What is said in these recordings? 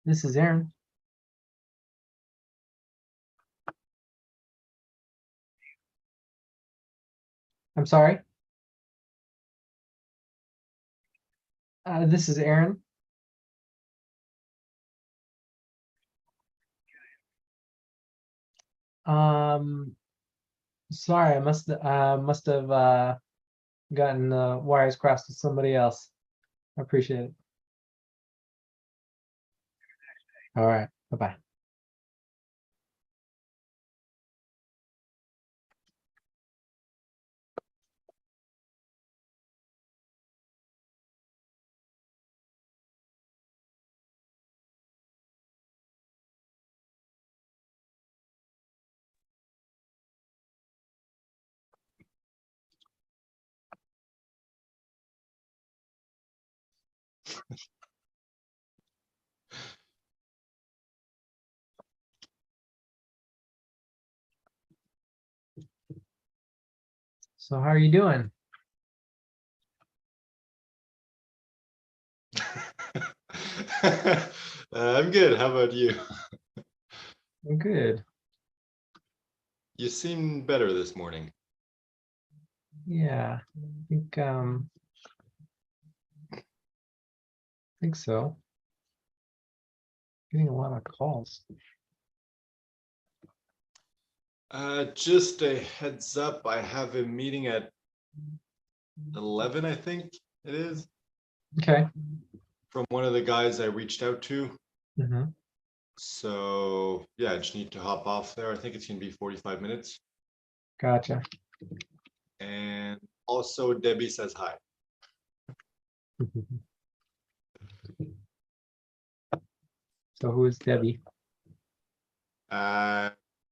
This is Aaron. I'm sorry. This is Aaron. Sorry, I must have gotten wires crossed with somebody else. I appreciate it. All right. Bye-bye. So how are you doing? I'm good. How about you? I'm good. You seem better this morning. Yeah, I think so. Getting a lot of calls. Just a heads up, I have a meeting at 11, I think it is, Okay. from one of the guys I reached out to. Mm-hmm. So yeah, I just need to hop off there. I think it's gonna be 45 minutes. Gotcha. And also Debbie says hi. So who is Debbie?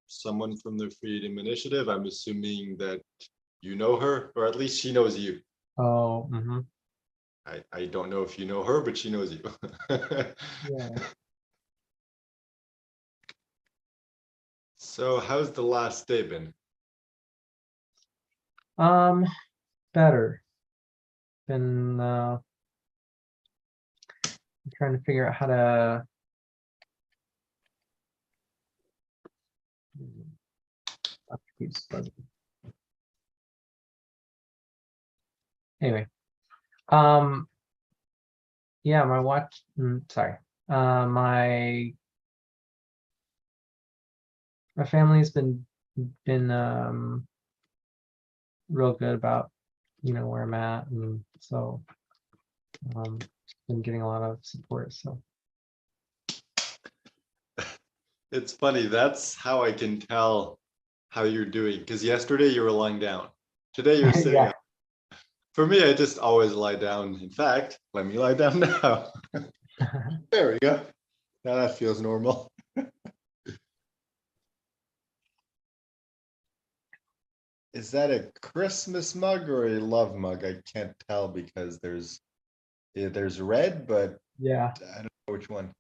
Someone from the Freedom Initiative. I'm assuming that you know her, or at least she knows you. Oh, mm-hmm. I don't know if you know her, but she knows you. Yeah. So how's the last day been? Better. Been trying to figure out how to keeps buzzing. Anyway, yeah, my watch. Sorry, my family's been real good about where I'm at, and so been getting a lot of support. So It's funny, that's how I can tell how you're doing, because yesterday you were lying down. Today you're sitting yeah. up. For me, I just always lie down. In fact, let me lie down now. There we go. Now that feels normal. Is that a Christmas mug or a love mug? I can't tell because there's red, but Yeah, I don't know which one.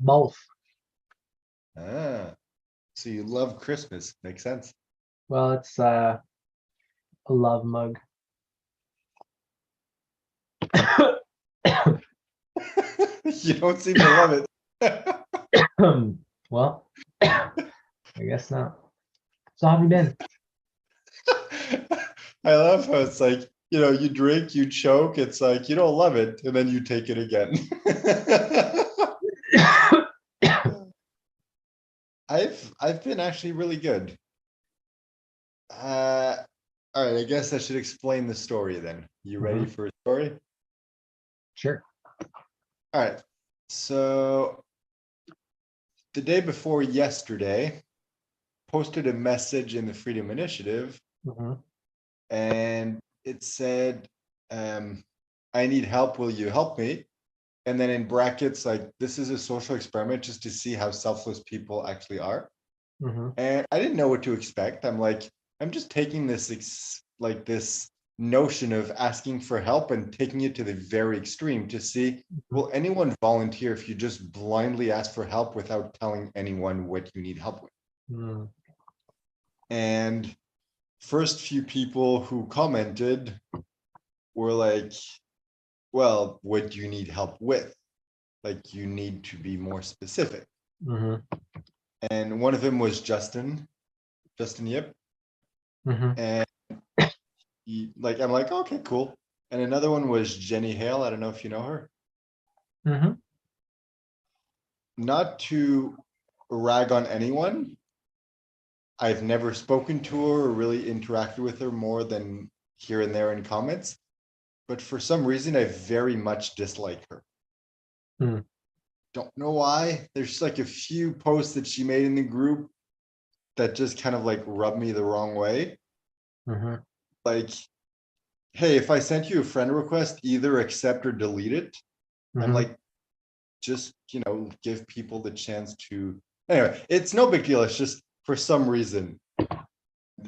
both. Ah, so you love Christmas. Makes sense. Well, it's a love mug. You don't seem to love it. Well, I guess not. So how have you been? I love how it's like, you drink, you choke, it's like you don't love it, and then you take it again. I've been actually really good. All right, I guess I should explain the story then. You ready Mhm. for a story? Sure. All right. So the day before yesterday, posted a message in the Freedom Initiative, Mhm. and it said, I need help, will you help me? And then in brackets, like, this is a social experiment just to see how selfless people actually are. Mhm. And I didn't know what to expect. I'm like, I'm just taking this this notion of asking for help and taking it to the very extreme to see, will anyone volunteer if you just blindly ask for help without telling anyone what you need help with? Mhm. And first few people who commented were like, well, what do you need help with? like you need to be more specific. Mhm. And one of them was Justin Yip. Mhm. And like, I'm like, okay, cool. And another one was Jenny Hale. I don't know if you know her. Mhm. Not to rag on anyone, I've never spoken to her or really interacted with her more than here and there in comments. But for some reason, I very much dislike her. Hmm. Don't know why. There's like a few posts that she made in the group that just kind of like rub me the wrong way. Mhm. Like, hey, if I sent you a friend request, either accept or delete it. I'm Mhm. like, just, give people the chance to. Anyway, it's no big deal. It's just for some reason.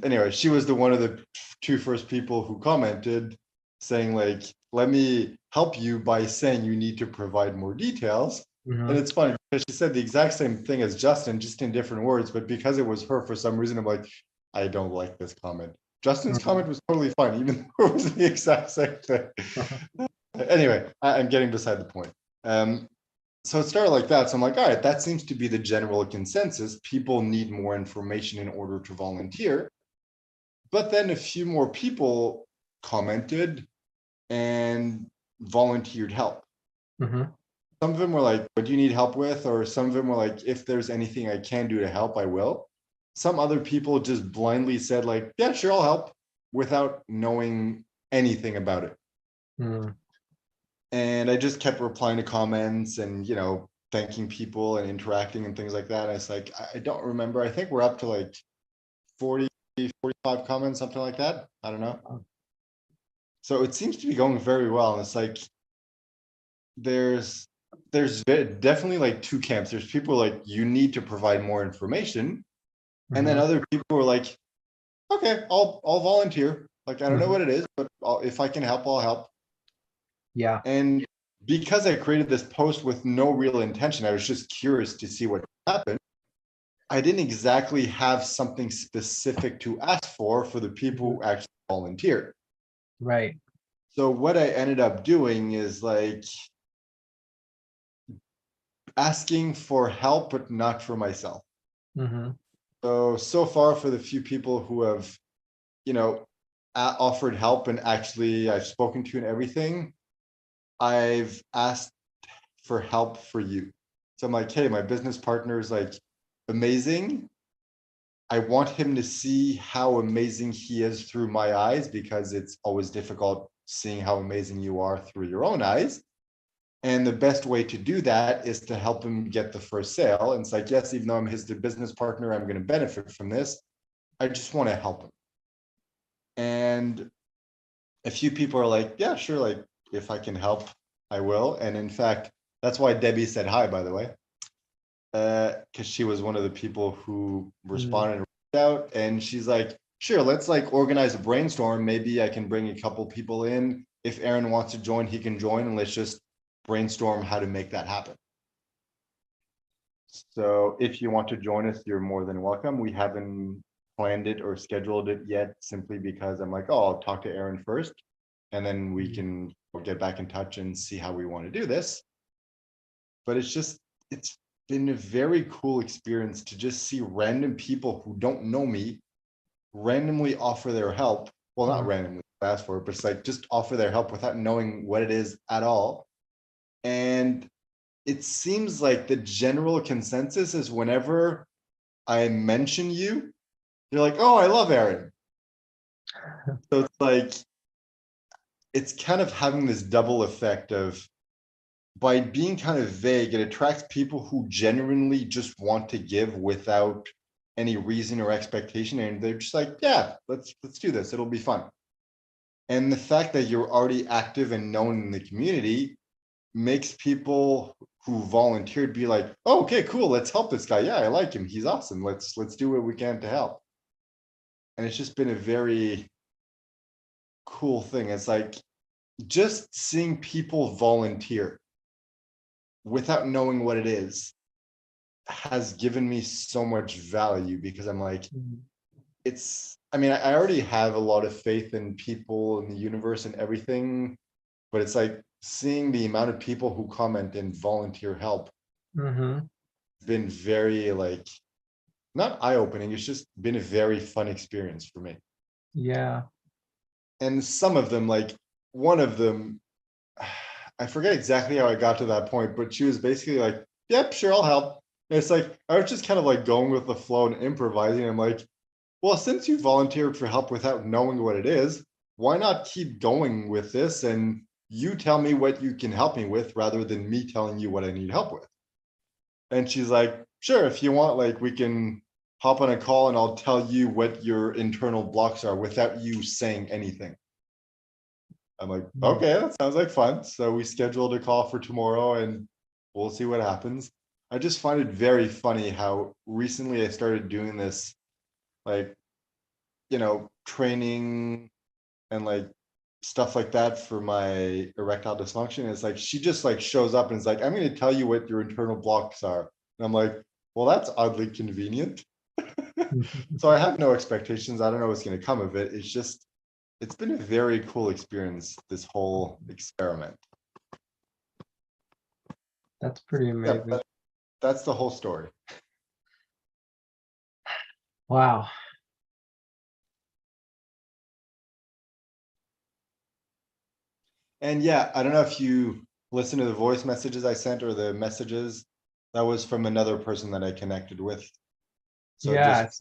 Anyway, she was the one of the two first people who commented saying like, let me help you by saying you need to provide more details. And Mhm. it's funny because she said the exact same thing as Justin, just in different words. But because it was her, for some reason, I'm like, I don't like this comment. Justin's Mhm. comment was totally fine, even though it was the exact same thing. Anyway, I'm getting beside the point. So it started like that. So I'm like, all right, that seems to be the general consensus. People need more information in order to volunteer. But then a few more people commented and volunteered help. Mhm. Some of them were like, what do you need help with? Or some of them were like, if there's anything I can do to help, I will. Some other people just blindly said like, yeah, sure, I'll help, without knowing anything about it. Mhm. And I just kept replying to comments and, thanking people and interacting and things like that. And it's like, I don't remember. I think we're up to like 40, 45 comments, something like that. I don't know. So it seems to be going very well. And it's like, there's definitely like two camps. There's people like, you need to provide more information. And then Mhm. other people are like, okay, I'll volunteer. Like, I don't know Mhm. what it is, but if I can help, I'll help. Yeah. And because I created this post with no real intention, I was just curious to see what happened. I didn't exactly have something specific to ask for the people Mhm. who actually volunteered. Right. So what I ended up doing is like asking for help, but not for myself. Mhm. So far for the few people who have, you know, offered help and actually I've spoken to and everything, I've asked for help for you. So I'm like, hey, my business partner is like amazing. I want him to see how amazing he is through my eyes, because it's always difficult seeing how amazing you are through your own eyes. And the best way to do that is to help him get the first sale. And it's like, yes, even though I'm his business partner, I'm going to benefit from this. I just want to help him. And a few people are like, yeah, sure. Like, if I can help, I will. And in fact, that's why Debbie said hi, by the way, because she was one of the people who Mhm. responded and reached out. And she's like, sure, let's like organize a brainstorm. Maybe I can bring a couple people in. If Aaron wants to join, he can join, and let's just brainstorm how to make that happen. So if you want to join us, you're more than welcome. We haven't planned it or scheduled it yet, simply because I'm like, oh, I'll talk to Aaron first, and then we can get back in touch and see how we want to do this. But it's been a very cool experience to just see random people who don't know me randomly offer their help. Well, not Mhm. randomly ask for it, but it's like just offer their help without knowing what it is at all. And it seems like the general consensus is whenever I mention you, you're like, oh, I love Aaron. So it's like, it's kind of having this double effect of, by being kind of vague, it attracts people who genuinely just want to give without any reason or expectation. And they're just like, yeah, let's do this. It'll be fun. And the fact that you're already active and known in the community makes people who volunteered be like, oh, okay, cool, let's help this guy. Yeah, I like him. He's awesome. Let's do what we can to help. And it's just been a very cool thing. It's like just seeing people volunteer without knowing what it is has given me so much value, because I'm like, Mhm. I mean, I already have a lot of faith in people, in the universe and everything, but it's like seeing the amount of people who comment and volunteer help Mm-hmm. been very like, not eye-opening, it's just been a very fun experience for me. Yeah. And some of them, like one of them, I forget exactly how I got to that point, but she was basically like, yep, sure, I'll help. And it's like, I was just kind of like going with the flow and improvising. I'm like, well, since you volunteered for help without knowing what it is, why not keep going with this? And you tell me what you can help me with rather than me telling you what I need help with. And she's like, sure, if you want, like we can hop on a call and I'll tell you what your internal blocks are without you saying anything. I'm like, Mm. okay, that sounds like fun. So we scheduled a call for tomorrow and we'll see what happens. I just find it very funny how recently I started doing this, like, training and like stuff like that for my erectile dysfunction. It's like she just like shows up and is like, I'm going to tell you what your internal blocks are. And I'm like, well, that's oddly convenient. So I have no expectations. I don't know what's going to come of it. It's just, it's been a very cool experience, this whole experiment. That's pretty Yeah, amazing. that's the whole story. Wow. And yeah, I don't know if you listened to the voice messages I sent or the messages. That was from another person that I connected with. So Yeah, just,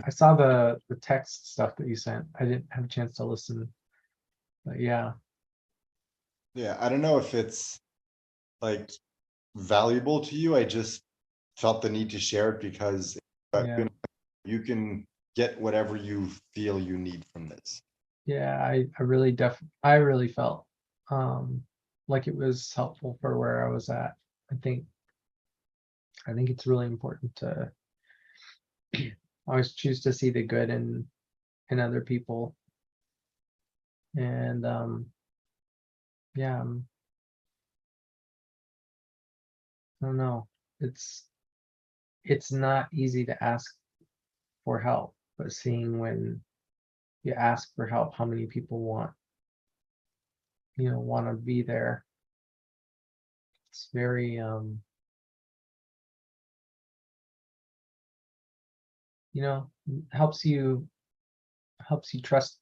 I saw the text stuff that you sent. I didn't have a chance to listen, but yeah. yeah, I don't know if it's like valuable to you. I just felt the need to share it because Yeah. you can get whatever you feel you need from this. Yeah, I really felt um like it was helpful for where I was at. I think I think it's really important to always choose to see the good in other people. And yeah, I don't know. It's it's not easy to ask for help, but seeing when you ask for help, how many people want to be there. It's very you know, helps you trust,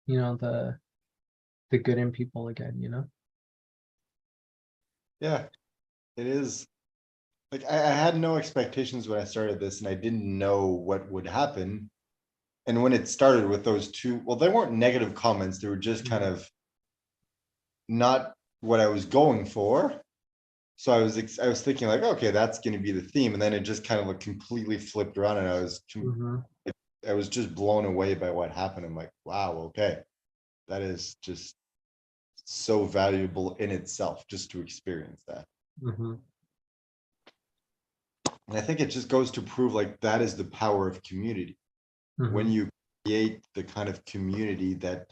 the good in people again. Yeah, it is. Like I had no expectations when I started this and I didn't know what would happen. And when it started with those two, well, they weren't negative comments, they were just kind Mhm. of not what I was going for. So I was thinking like, okay, that's going to be the theme, and then it just kind of like completely flipped around, and Mhm. I was just blown away by what happened. I'm like, wow, okay, that is just so valuable in itself just to experience that. Mhm. And I think it just goes to prove like that is the power of community. When Mhm. you create the kind of community that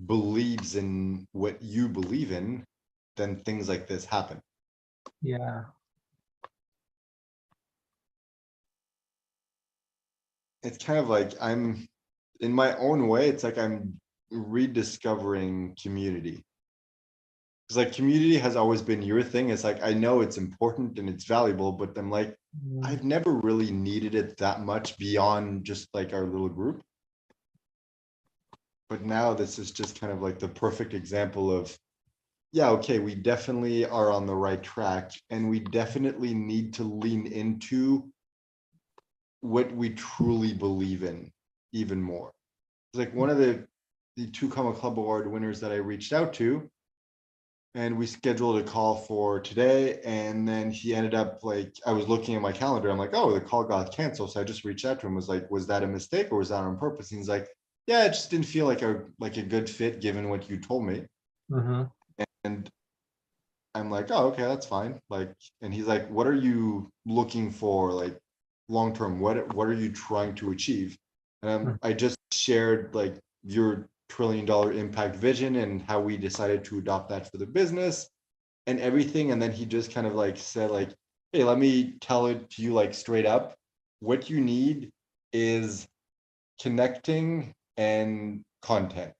believes in what you believe in, then things like this happen. Yeah. It's kind of like I'm in my own way, it's like I'm rediscovering community. It's like community has always been your thing. It's like I know it's important and it's valuable, but I'm like, Mm. I've never really needed it that much beyond just like our little group. But now this is just kind of like the perfect example of, yeah, okay, we definitely are on the right track and we definitely need to lean into what we truly believe in even more. It's like one of the two Comma Club Award winners that I reached out to, and we scheduled a call for today. And then he ended up like, I was looking at my calendar. I'm like, oh, the call got canceled. So I just reached out to him, was like, was that a mistake or was that on purpose? And he's like, yeah, it just didn't feel like a good fit given what you told me. Mhm. And I'm like, oh, okay, that's fine. Like, and he's like, what are you looking for, like long term? What are you trying to achieve? And Mhm. I just shared like your $1 trillion impact vision and how we decided to adopt that for the business and everything. And then he just kind of like said, like, hey, let me tell it to you like straight up. What you need is connecting and content.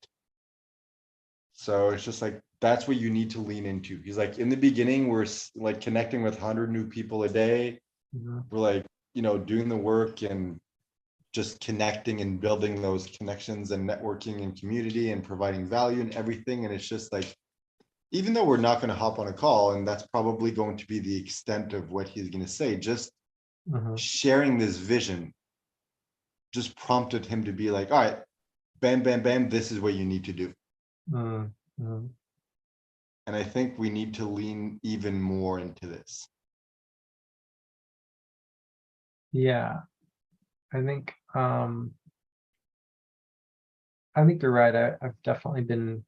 So it's just like, that's what you need to lean into. He's like, in the beginning, we're like connecting with 100 new people a day. Mhm. We're like, you know, doing the work and just connecting and building those connections and networking and community and providing value and everything. And it's just like, even though we're not going to hop on a call, and that's probably going to be the extent of what he's going to say, just Mhm. sharing this vision just prompted him to be like, all right, bam, bam, bam, this is what you need to do. Mhm. Mhm. And I think we need to lean even more into this. Yeah, I think you're right. I've definitely been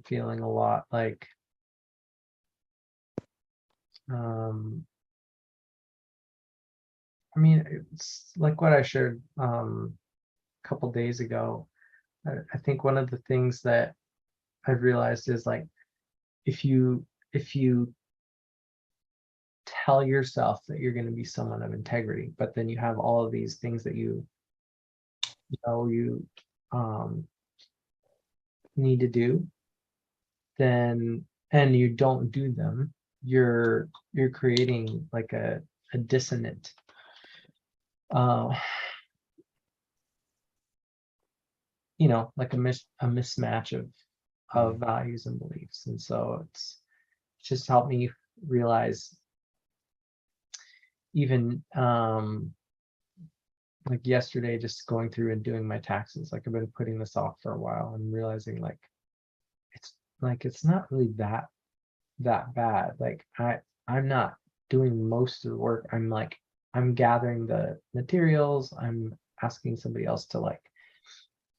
feeling a lot like um I mean it's like what I shared a couple days ago. I think one of the things that I've realized is like if you tell yourself that you're going to be someone of integrity, but then you have all of these things that you um need to do, then and you don't do them, you're creating like a dissonant uh like a mismatch of values and beliefs. And so it's just helped me realize even like yesterday, just going through and doing my taxes, like I've been putting this off for a while and realizing it's it's not really that bad. Like I'm not doing most of the work. I'm gathering the materials, I'm asking somebody else to like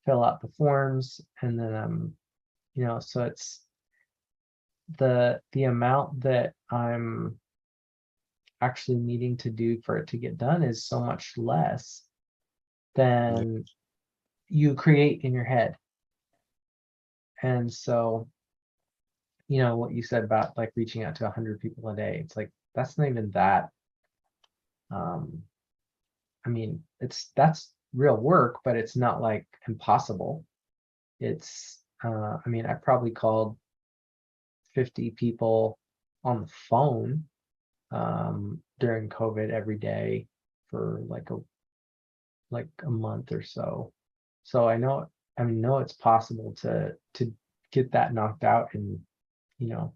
fill out the forms, and then so it's the amount that I'm actually needing to do for it to get done is so much less Yeah. than you create in your head. And so, what you said about like reaching out to 100 people a day, it's like that's not even that. Um, I mean, that's real work, but it's not like impossible. I mean, I probably called 50 people on the phone during COVID every day for like a month or so. So I know it's possible to get that knocked out in, you know,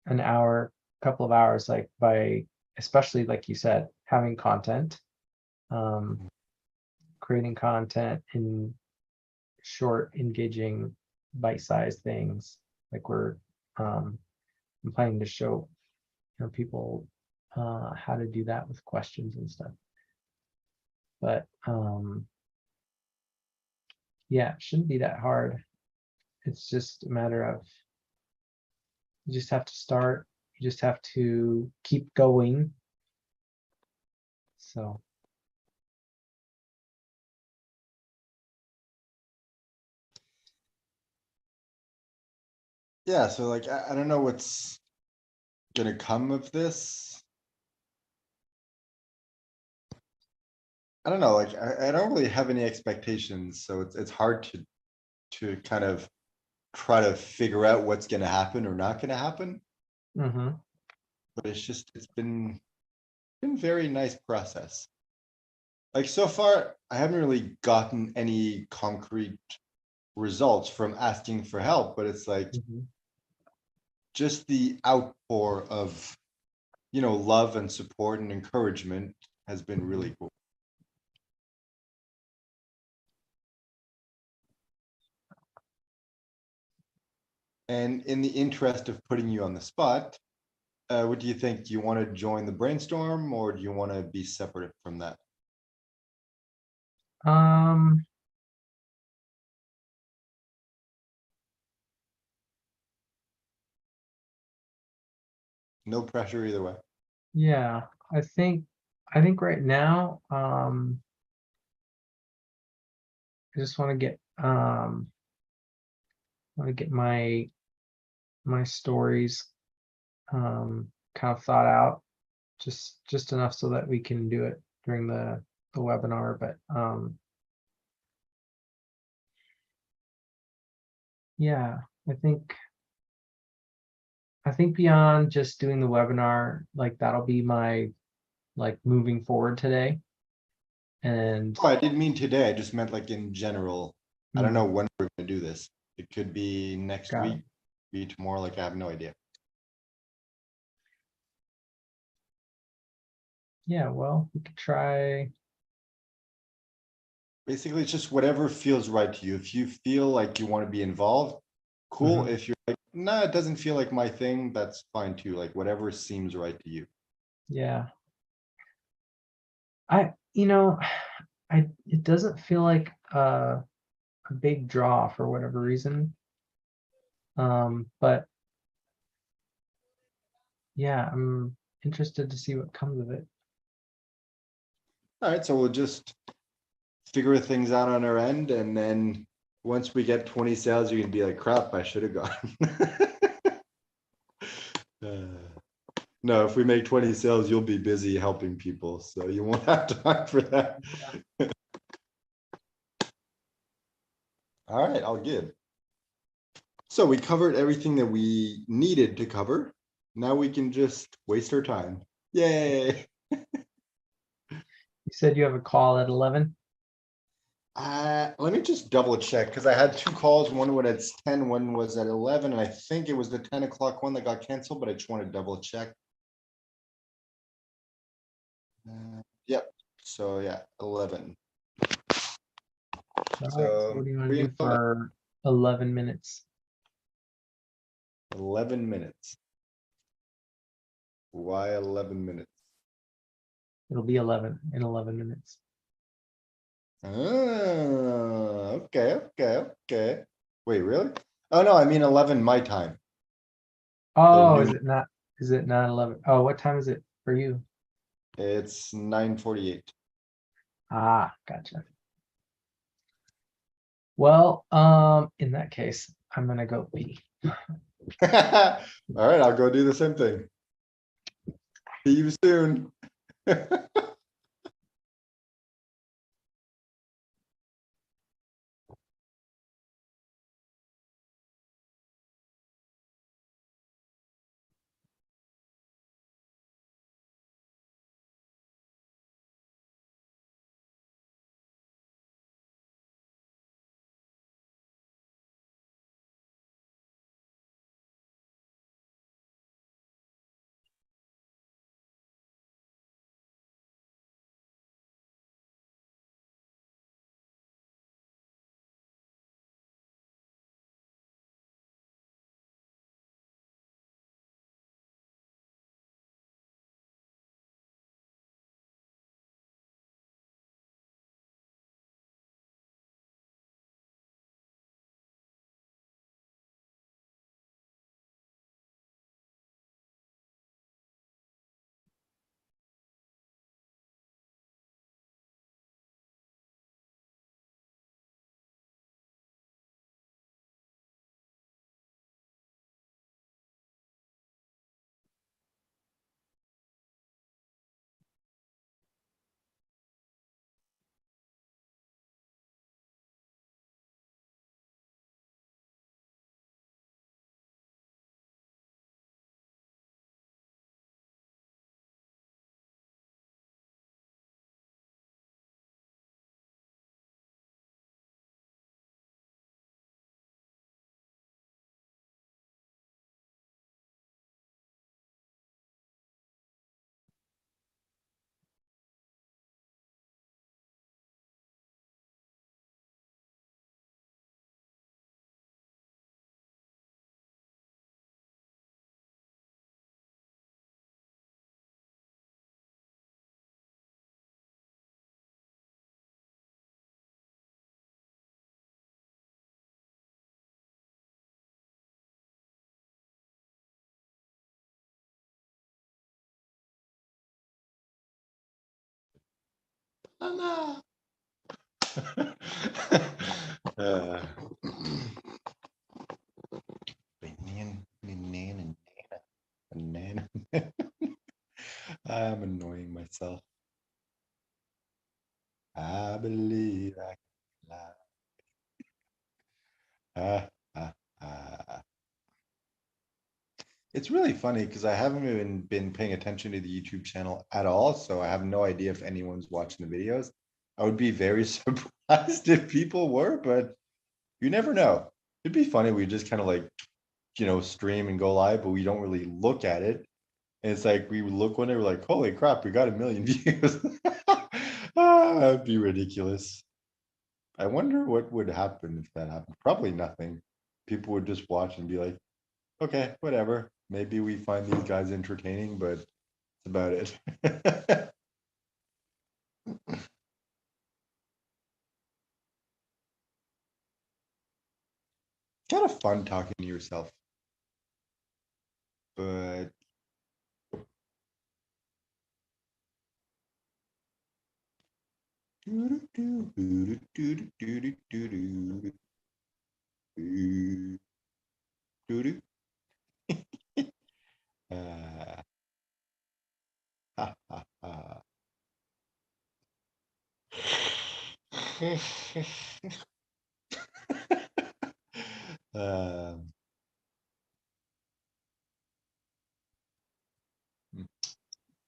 an hour, couple of hours, like by especially like you said, having content, um, creating content in short, engaging, bite-sized things. Like um, I'm planning to show people how to do that with questions and stuff. But yeah, it shouldn't be that hard. It's just a matter of you just have to start. You just have to keep going. So Yeah, so like I don't know what's gonna come of this. I don't know, like I don't really have any expectations, so it's hard to kind of try to figure out what's gonna happen or not gonna happen. mhm. But it's been very nice process. Like so far, I haven't really gotten any concrete results from asking for help, but it's like Mhm. just the outpour of, love and support and encouragement has been Mhm. really cool. And in the interest of putting you on the spot, what do you think? Do you want to join the brainstorm or do you want to be separate from that? Um, No pressure either way. yeah, I think right now, I just want to get my stories kind of thought out, just enough so that we can do it during the webinar. But yeah, I think. I think beyond just doing the webinar, like that'll be my, like, moving forward today. And Oh, I didn't mean today. I just meant like in general. I don't mm, know when we're gonna do this. It could be next got it. week, be tomorrow, like I have no idea. Yeah, well, we could try. Basically, it's just whatever feels right to you. If you feel like you want to be involved, cool. Mhm. If you're like, nah, it doesn't feel like my thing, that's fine too. Like whatever seems right to you. Yeah. I, you know, it doesn't feel like a big draw for whatever reason. But yeah, I'm interested to see what comes of it. All right, so we'll just figure things out on our end, and then once we get 20 sales, you're gonna be like, crap, I should have gone. No, if we make 20 sales, you'll be busy helping people, so you won't have time for that. All right, I'll give. So we covered everything that we needed to cover. Now we can just waste our time. Yay. You said you have a call at 11. Let me just double check because I had two calls. One was at 10, one was at 11, and I think it was the 10 o'clock one that got canceled, but I just want to double check. Yep. So yeah, 11. All right. So So what do you want to 3 do and 11. for 11 minutes? 11 minutes. Why 11 minutes? It'll be 11 in 11 minutes. Okay. Wait, really? Oh no, I mean 11 my time. Oh, noon. is it not 11? Oh, what time is it for you? It's 9:48. Ah, gotcha. Well, in that case, I'm gonna go pee. All right, I'll go do the same thing. See you soon. Anna. Uh, I'm annoying myself. I believe I can fly. Ah, ah. It's really funny because I haven't even been paying attention to the YouTube channel at all, so I have no idea if anyone's watching the videos. I would be very surprised if people were, but you never know. It'd be funny. We just kind of like, stream and go live, but we don't really look at it. And it's like we would look one day, we're like, holy crap, we got 1 million views. That'd be ridiculous. I wonder what would happen if that happened. Probably nothing. People would just watch and be like, okay, whatever. Maybe we find these guys entertaining, but that's about it. Kind of fun talking to yourself, but uh, um,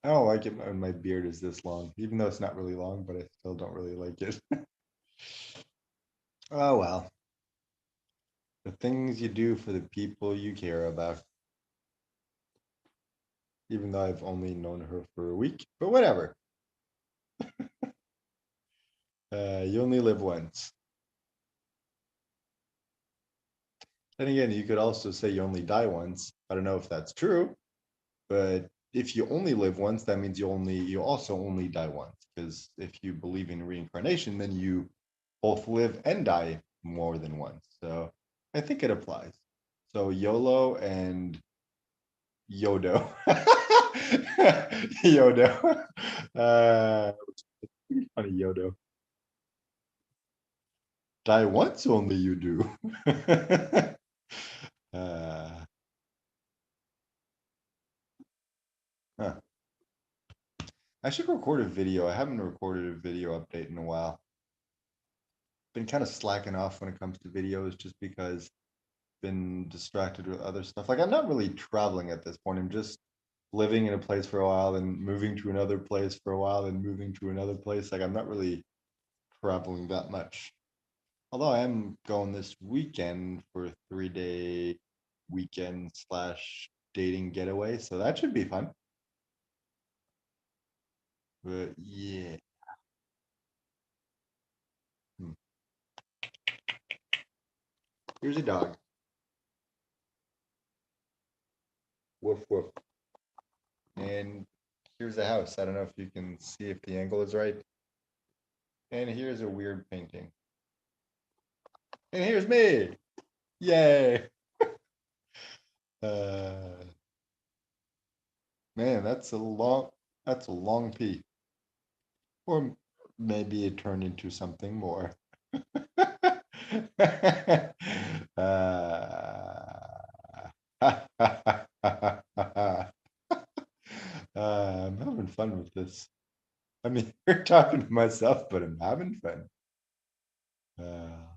I don't like it when my beard is this long, even though it's not really long, but I still don't really like it. Oh well. The things you do for the people you care about. Even though I've only known her for a week, but whatever. You only live once. Then again, you could also say you only die once. I don't know if that's true, but if you only live once, that means you also only die once. Because if you believe in reincarnation, then you both live and die more than once. So I think it applies. So YOLO and Yodo. Yodo. Pretty funny Yodo. Die once only you do. uh, huh. I should record a video. I haven't recorded a video update in a while. Been kind of slacking off when it comes to videos just because been distracted with other stuff. Like I'm not really traveling at this point. I'm just living in a place for a while and moving to another place for a while and moving to another place. Like I'm not really traveling that much. Although I am going this weekend for a 3-day weekend slash dating getaway. So that should be fun. But yeah. Hmm. Here's a dog. Woof woof. And here's a house. I don't know if you can see if the angle is right. And here's a weird painting. And here's me. Yay. Uh, man, that's a long pee. Or maybe it turned into something more. I'm having fun with this. I mean, you're talking to myself, but I'm having fun. Uh,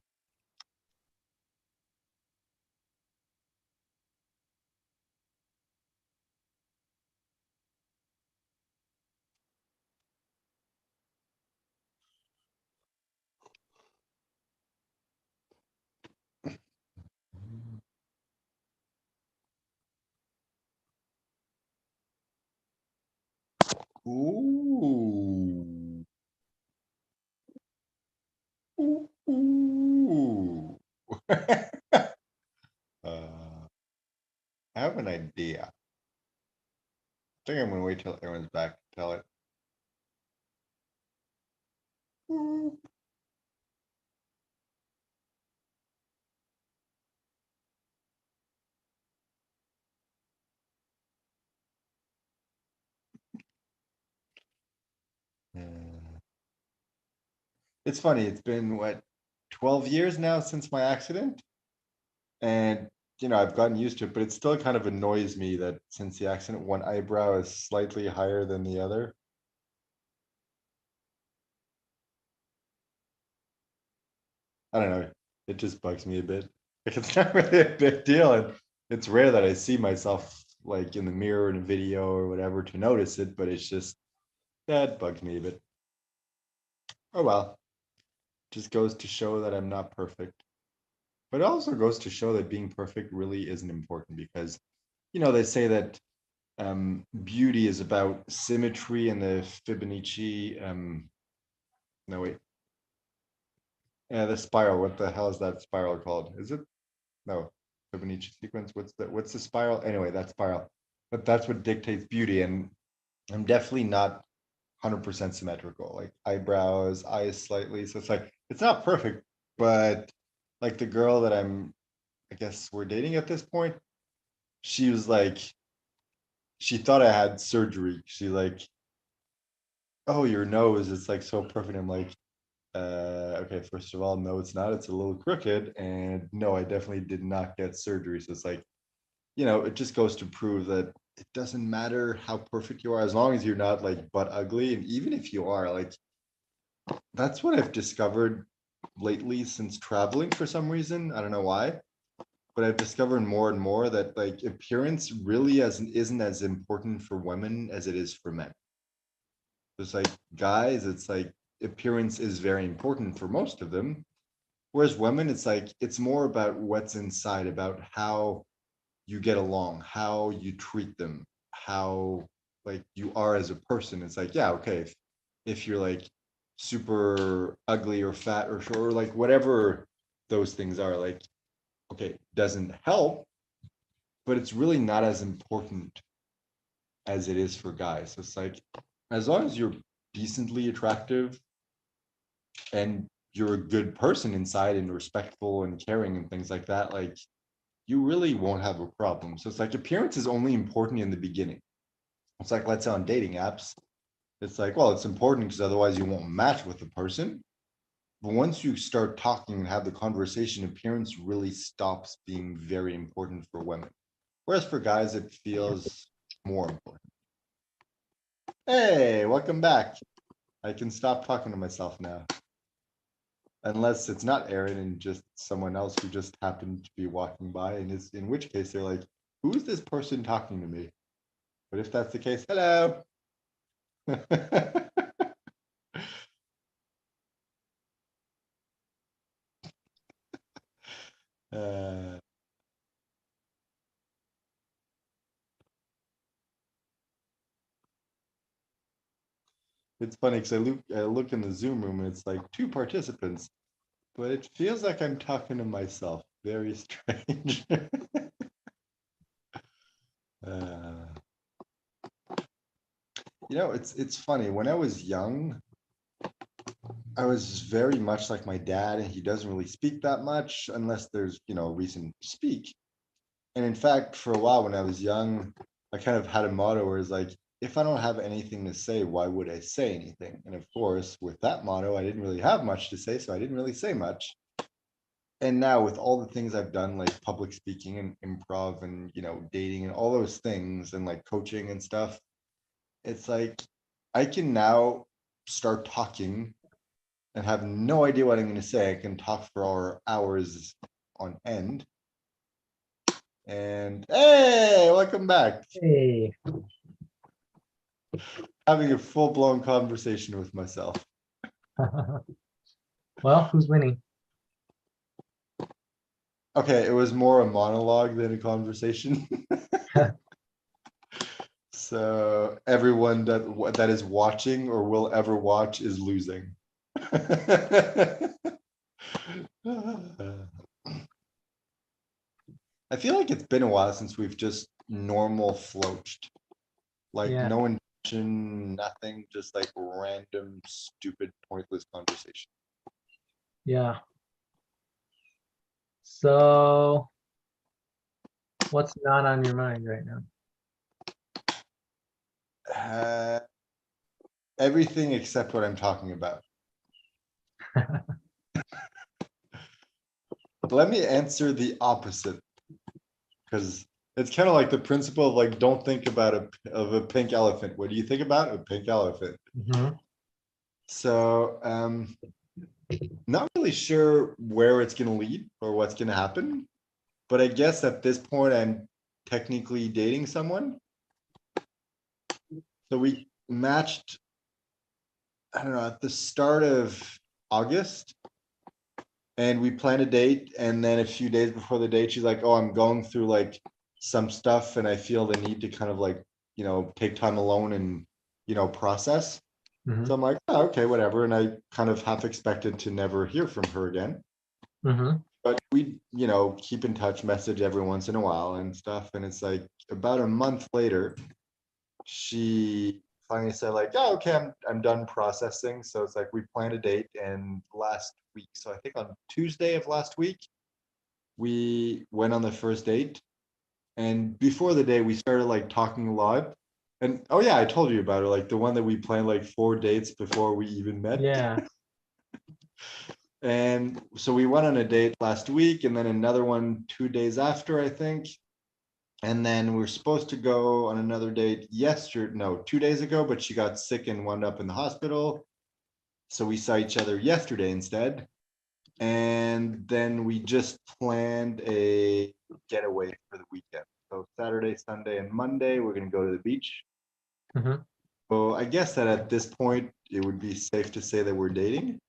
ooh. Ooh. Ooh. I have an idea. I think I'm gonna wait till everyone's back to tell it. Ooh. It's funny, it's been what, 12 years now since my accident? And I've gotten used to it, but it still kind of annoys me that since the accident, one eyebrow is slightly higher than the other. I don't know. It just bugs me a bit. Like it's not really a big deal, and it's rare that I see myself like in the mirror in a video or whatever to notice it, but it's just, that bugs me a bit. Oh well, just goes to show that I'm not perfect. But it also goes to show that being perfect really isn't important because, they say that beauty is about symmetry and the Fibonacci, no wait. Yeah, the spiral. What the hell is that spiral called? Is it? No, Fibonacci sequence. What's the spiral? Anyway, that spiral. But that's what dictates beauty, and I'm definitely not 100% symmetrical. Like eyebrows, eyes slightly. So it's like it's not perfect, but like the girl that I guess we're dating at this point, she was like, she thought I had surgery. She like, oh, your nose is like so perfect. I'm like, okay, first of all, no, it's not. It's a little crooked, and no, I definitely did not get surgery. So it's like, it just goes to prove that it doesn't matter how perfect you are, as long as you're not like butt ugly. And even if you are, like, that's what I've discovered lately since traveling for some reason. I don't know why, but I've discovered more and more that like appearance really isn't as important for women as it is for men. Just like guys, it's like appearance is very important for most of them. Whereas women, it's like it's more about what's inside, about how you get along, how you treat them, how like you are as a person. It's like, yeah, okay, if you're like super ugly or fat or short or like whatever those things are, like, okay, doesn't help, but it's really not as important as it is for guys. So it's like, as long as you're decently attractive and you're a good person inside and respectful and caring and things like that, like you really won't have a problem. So it's like appearance is only important in the beginning. It's like, let's say on dating apps, it's like, well, it's important because otherwise you won't match with the person. But once you start talking and have the conversation, appearance really stops being very important for women. Whereas for guys, it feels more important. Hey, welcome back. I can stop talking to myself now. Unless it's not Aaron and just someone else who just happened to be walking by, and is in which case they're like, who is this person talking to me? But if that's the case, hello. uh, it's funny because I look in the Zoom room and it's like 2 participants, but it feels like I'm talking to myself. Very strange. uh, it's funny. When I was young, I was very much like my dad, and he doesn't really speak that much unless there's, a reason to speak. And in fact, for a while when I was young, I kind of had a motto where it's like, if I don't have anything to say, why would I say anything? And of course, with that motto, I didn't really have much to say, so I didn't really say much. And now with all the things I've done, like public speaking and improv and, dating and all those things and like coaching and stuff, it's like I can now start talking and have no idea what I'm going to say. I can talk for hours on end. And hey, welcome back. Hey, Having a full-blown conversation with myself. well, who's winning? Okay, it was more a monologue than a conversation. So everyone that is watching or will ever watch is losing. I feel like it's been a while since we've just normal floached. Like Yeah, no intention, nothing, just like random, stupid, pointless conversation. yeah. So what's not on your mind right now? Everything except what I'm talking about. Let me answer the opposite, because it's kind of like the principle of like, don't think about a pink elephant. What do you think about? A pink elephant. Mhm. So not really sure where it's going to lead or what's going to happen, but I guess at this point I'm technically dating someone. So we matched, I don't know, at the start of August. And we planned a date, and then a few days before the date, she's like, "Oh, I'm going through like some stuff, and I feel the need to kind of like, take time alone and, process." Mhm, So I'm like, "Oh, okay, whatever." And I kind of half expected to never hear from her again. mhm, But we, keep in touch, message every once in a while and stuff. And it's like about a month later, she finally said like, "Oh, okay, I'm done processing." So it's like we planned a date, and last week, so I think on Tuesday of last week, we went on the first date. And before the day, we started like talking a lot. And oh yeah, I told you about it, like the one that we planned like 4 dates before we even met. yeah, And so we went on a date last week, and then another one 2 days after, I think. And then we're supposed to go on another date yesterday, no, 2 days ago, but she got sick and wound up in the hospital. So we saw each other yesterday instead. And then we just planned a getaway for the weekend. So Saturday, Sunday, and Monday, we're going to go to the beach. mhm. So I guess that at this point, it would be safe to say that we're dating.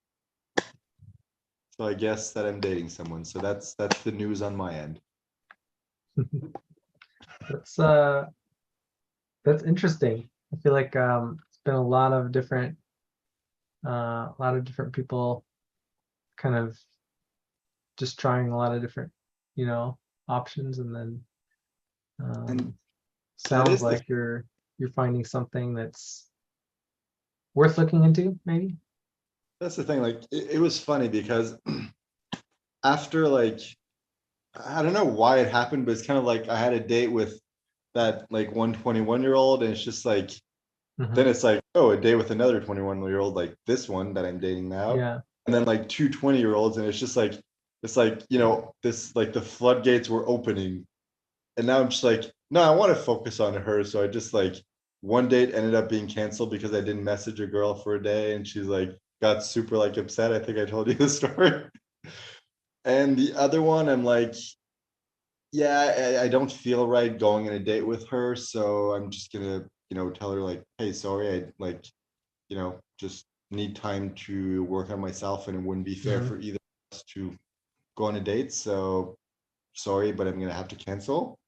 So I guess that I'm dating someone. So that's the news on my end. That's uh, that's interesting. I feel like it's been a lot of different people kind of just trying a lot of different, you know, options, and then And that sounds is the like you're finding something that's worth looking into, maybe. that's the thing. Like it was funny because after like I don't know why it happened, but it's kind of like I had a date with that like 121-year-old, and it's just like then Hmm. it's like, oh, a date with another 21-year-old, like this one that I'm dating now. Yeah. And then like two 20-year-olds, and it's just like this like the floodgates were opening. And now I'm just like, no, I want to focus on her. So I just like one date ended up being canceled because I didn't message a girl for a day, and she's like got super like upset. I think I told you the story. And the other one, I'm like, yeah, I don't feel right going on a date with her. So I'm just gonna, tell her like, hey, sorry, I like, just need time to work on myself, and it wouldn't be fair Hmm. for either of us to go on a date. So sorry, but I'm gonna have to cancel.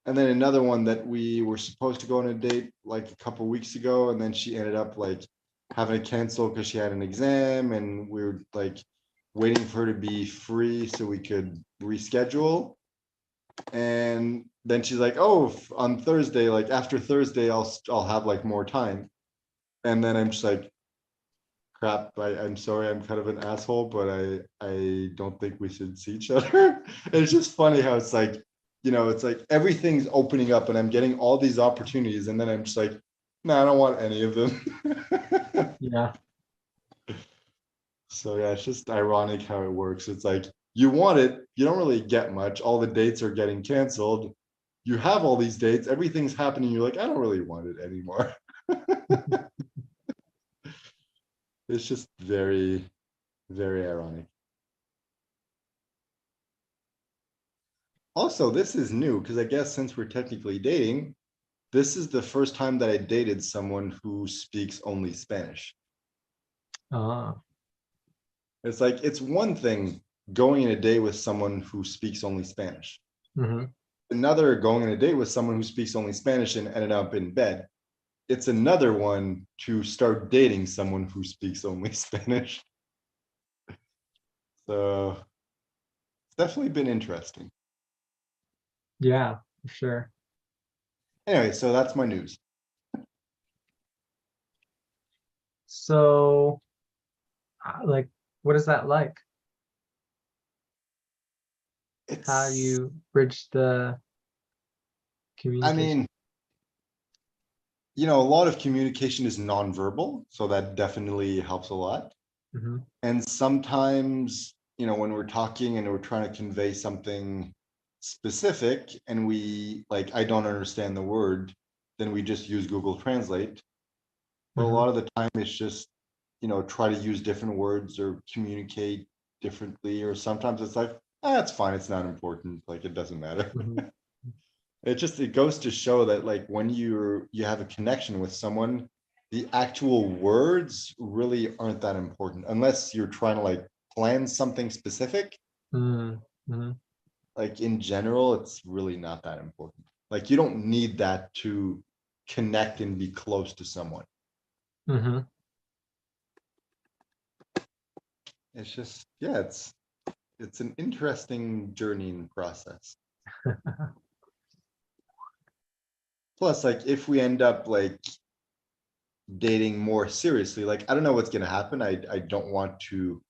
And then another one that we were supposed to go on a date like a couple weeks ago, and then she ended up like having to cancel because she had an exam, and we were like waiting for her to be free so we could reschedule. And then she's like, "Oh, on Thursday, like after Thursday, I'll have like more time." And then I'm just like, "Crap! I'm sorry, I'm kind of an asshole, but I don't think we should see each other." It's just funny how it's like, it's like everything's opening up, and I'm getting all these opportunities, and then I'm just like, "No, I don't want any of them." Yeah. So yeah, it's just ironic how it works. It's like you want it, you don't really get much. All the dates are getting canceled. You have all these dates, everything's happening. You're like, I don't really want it anymore. It's just very, very ironic. Also, this is new because I guess since we're technically dating, this is the first time that I dated someone who speaks only Spanish. Ah. It's like it's one thing going on a date with someone who speaks only Spanish. Hmm. Another going on a date with someone who speaks only Spanish and ended up in bed. It's another one to start dating someone who speaks only Spanish. So it's definitely been interesting. Yeah, for sure. Anyway, so that's my news. So, like, what is that like? How do It's, you bridge the I communication? mean, a lot of communication is nonverbal, so that definitely helps a lot. Hmm. And sometimes, when we're talking and we're trying to convey something specific and we like, I don't understand the word, then we just use Google Translate. But a Hmm. lot of the time, it's just, try to use different words or communicate differently. Or sometimes it's like, it's fine. It's not important. Like, it doesn't matter. Hmm. it goes to show that like when you have a connection with someone, the actual words really aren't that important unless you're trying to like plan something specific. Mm, mhm, Like in general, it's really not that important. Like you don't need that to connect and be close to someone. mhm. It's just, yeah, it's an interesting journeying process. Plus, like if we end up like dating more seriously, like I don't know what's gonna happen. I don't want to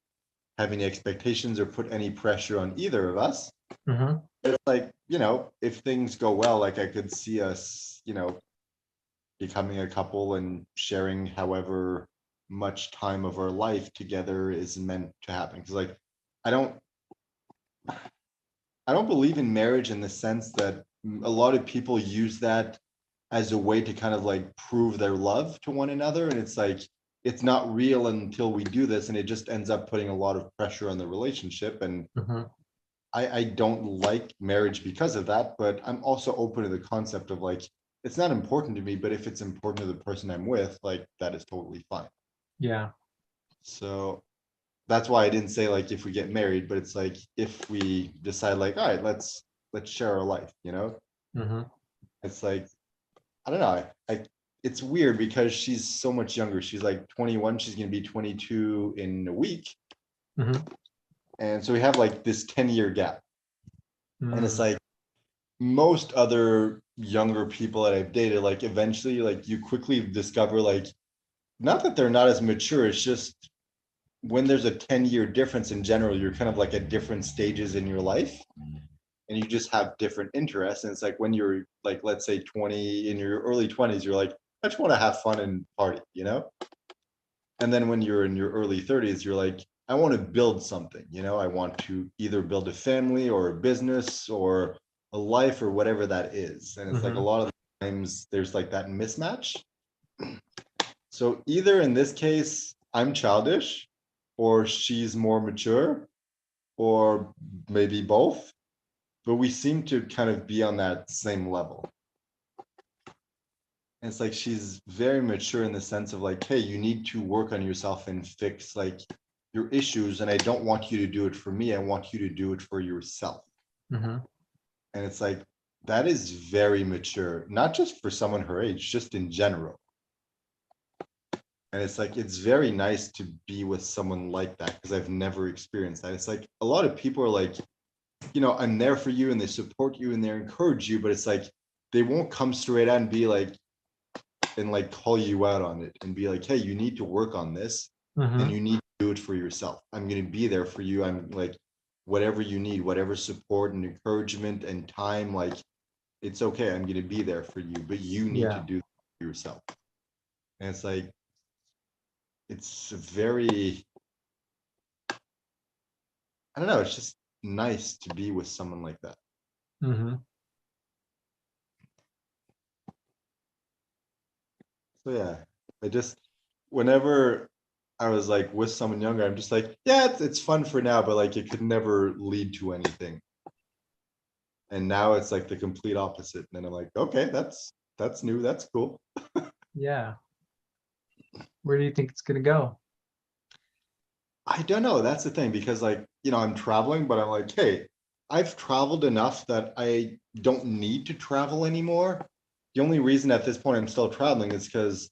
have any expectations or put any pressure on either of us. Mhm, It's like, if things go well, like I could see us, becoming a couple and sharing however much time of our life together is meant to happen. Because like I don't I don't believe in marriage in the sense that a lot of people use that as a way to kind of like prove their love to one another. And it's like it's not real until we do this, and it just ends up putting a lot of pressure on the relationship. And mhm. I don't like marriage because of that, but I'm also open to the concept of like it's not important to me, but if it's important to the person I'm with, like that is totally fine. Yeah, So that's why I didn't say like if we get married, but it's like if we decide like, all right, let's share our life. mhm, It's like I don't know. It's weird because she's so much younger. She's like 21. She's gonna be 22 in a week, mhm, and so we have like this 10-year gap. And it's mm, like most other younger people that I've dated, like eventually, like you quickly discover like not that they're not as mature. It's just when there's a 10-year difference in general, you're kind of like at different stages in your life. And you just have different interests. And it's like when you're like, let's say 20 in your early 20s, you're like, I just want to have fun and party. And then when you're in your early 30s, you're like, I want to build something. I want to either build a family or a business or a life or whatever that is. And it's like a mhm. lot of times there's like that mismatch. So either in this case, I'm childish or she's more mature or maybe both, but we seem to kind of be on that same level. And it's like she's very mature in the sense of like, hey, you need to work on yourself and fix like your issues. And I don't want you to do it for me. I want you to do it for yourself. Mhm. And it's like, that is very mature, not just for someone her age, just in general. And it's like, it's very nice to be with someone like that because I've never experienced that. It's like a lot of people are like, I'm there for you and they support you and they encourage you, but it's like, they won't come straight out and be like, and like call you out on it and be like, hey, you need to work on this and Mhm. you need to do it for yourself. I'm going to be there for you. I'm like, whatever you need, whatever support and encouragement and time, like, it's okay. I'm going to be there for you, but you need to Yeah. do it for yourself. And it's like, it's very, I don't know, it's just nice to be with someone like that. Mhm. So yeah, I just whenever I was like with someone younger, I'm just like, yeah, it's fun for now, but like it could never lead to anything. And now it's like the complete opposite. And then I'm like, okay, that's new, that's cool. Yeah. Where do you think it's gonna go? I don't know. That's the thing because like, I'm traveling, but I'm like, hey, I've traveled enough that I don't need to travel anymore. The only reason at this point I'm still traveling is because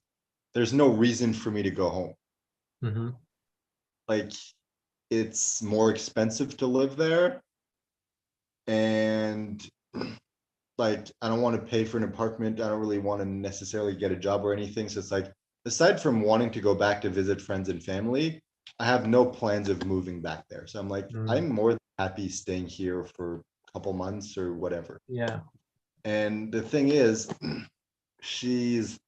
there's no reason for me to go home. Mhm. Like it's more expensive to live there. And like I don't want to pay for an apartment. I don't really want to necessarily get a job or anything. So it's like aside from wanting to go back to visit friends and family, I have no plans of moving back there. So I'm like, Mm, I'm more than happy staying here for a couple months or whatever. yeah. And the thing is, she's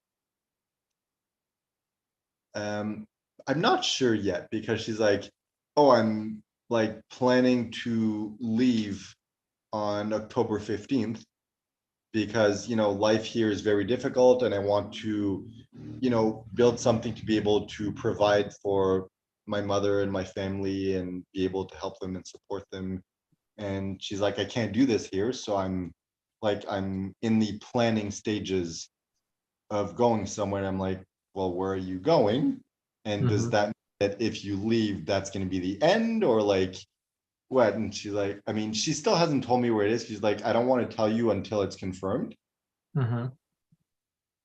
um I'm not sure yet because she's like, oh, I'm like planning to leave on October 15th because life here is very difficult and I want to build something to be able to provide for my mother and my family and be able to help them and support them. And she's like, I can't do this here, so I'm like I'm in the planning stages of going somewhere. And I'm like, well, where are you going? And does Mhm. that mean that if you leave, that's going to be the end, or like what? And she's like, I mean, she still hasn't told me where it is. She's like, I don't want to tell you until it's confirmed. Mhm.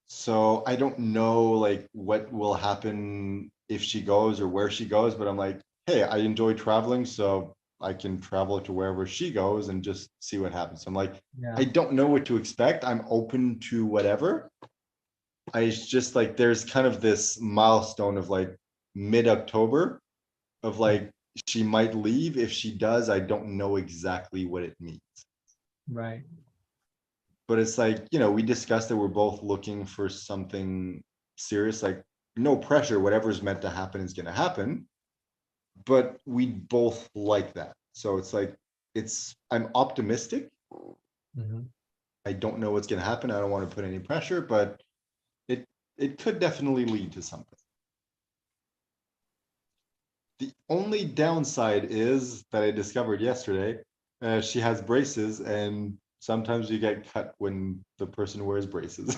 So I don't know like what will happen if she goes or where she goes, but I'm like, hey, I enjoy traveling, so I can travel to wherever she goes and just see what happens. I'm like, Yeah. I don't know what to expect. I'm open to whatever. I just like there's kind of this milestone of like mid-October of like she might leave. If she does, I don't know exactly what it means. Right. But it's like, we discussed that we're both looking for something serious, like no pressure, whatever's meant to happen is gonna happen. But we both like that. So it's like I'm optimistic. Mhm. I don't know what's gonna happen. I don't want to put any pressure, but it it could definitely lead to something. The only downside is that I discovered yesterday, she has braces, and sometimes you get cut when the person wears braces.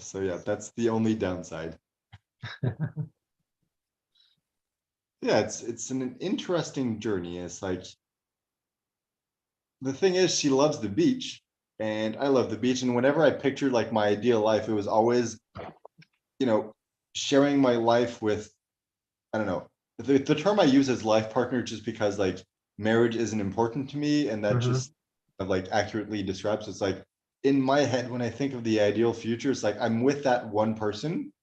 So yeah, that's the only downside. Yeah, it's an interesting journey. It's like the thing is, she loves the beach, and I love the beach. And whenever I pictured like my ideal life, it was always, you know, sharing my life with, I don't know, the term I use is life partner, just because like marriage isn't important to me, and that Mhm. just like accurately describes. It's like in my head when I think of the ideal future, it's like I'm with that one person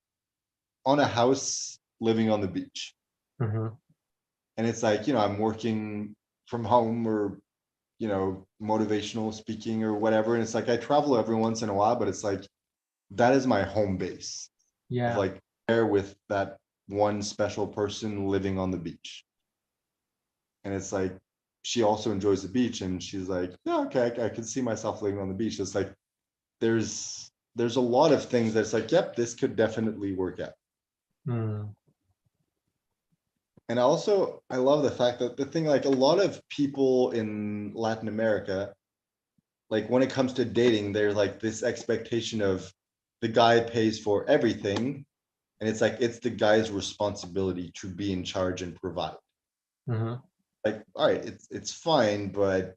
on a house living on the beach. Mhm. And it's like, I'm working from home, or motivational speaking or whatever, and it's like I travel every once in a while, but it's like that is my home base of Yeah. like there with that one special person living on the beach. And it's like she also enjoys the beach, and she's like, yeah, okay, I could see myself living on the beach. It's like there's a lot of things that's like, yep, this could definitely work out. Mm. And also I love the fact that the thing, like a lot of people in Latin America, like when it comes to dating, there's like this expectation of the guy pays for everything. And it's like it's the guy's responsibility to be in charge and provide. Mhm. Like, all right, it's fine, but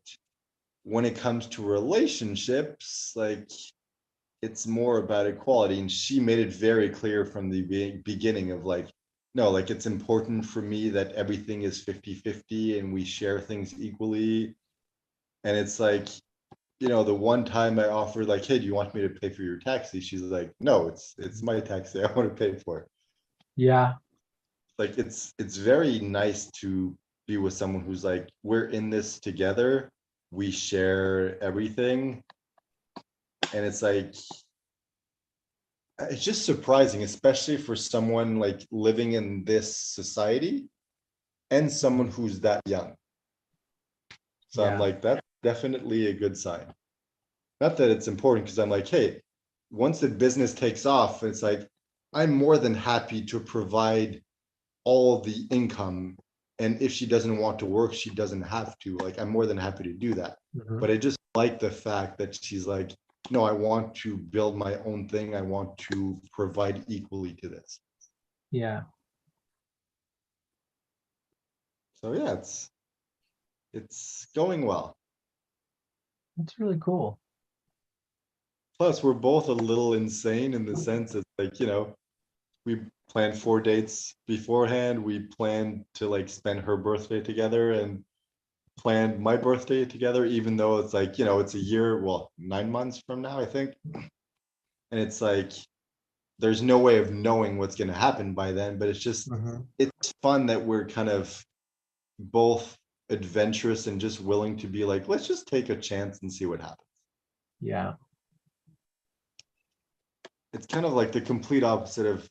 when it comes to relationships, like it's more about equality. And she made it very clear from the beginning of like, no, like it's important for me that everything is 50-50 and we share things equally. And it's like, the one time I offered like, hey, do you want me to pay for your taxi? She's like, no, it's my taxi. I want to pay for it. Yeah. Like it's very nice to be with someone who's like, we're in this together. We share everything. And it's like it's just surprising, especially for someone like living in this society and someone who's that young. So I'm Yeah. like, that's definitely a good sign. Not that it's important, because I'm like, hey, once the business takes off, it's like I'm more than happy to provide all the income. And if she doesn't want to work, she doesn't have to. Like, I'm more than happy to do that. Mhm. But I just like the fact that she's like, no, I want to build my own thing. I want to provide equally to this. Yeah. So yeah, it's going well. That's really cool. Plus, we're both a little insane in the sense that, like, we planned 4 dates beforehand. We planned to like spend her birthday together and planned my birthday together, even though it's like, it's a year, well, 9 months from now, I think. And it's like, there's no way of knowing what's going to happen by then, but Mhm. it's fun that we're kind of both adventurous and just willing to be like, let's just take a chance and see what happens. Yeah. It's kind of like the complete opposite of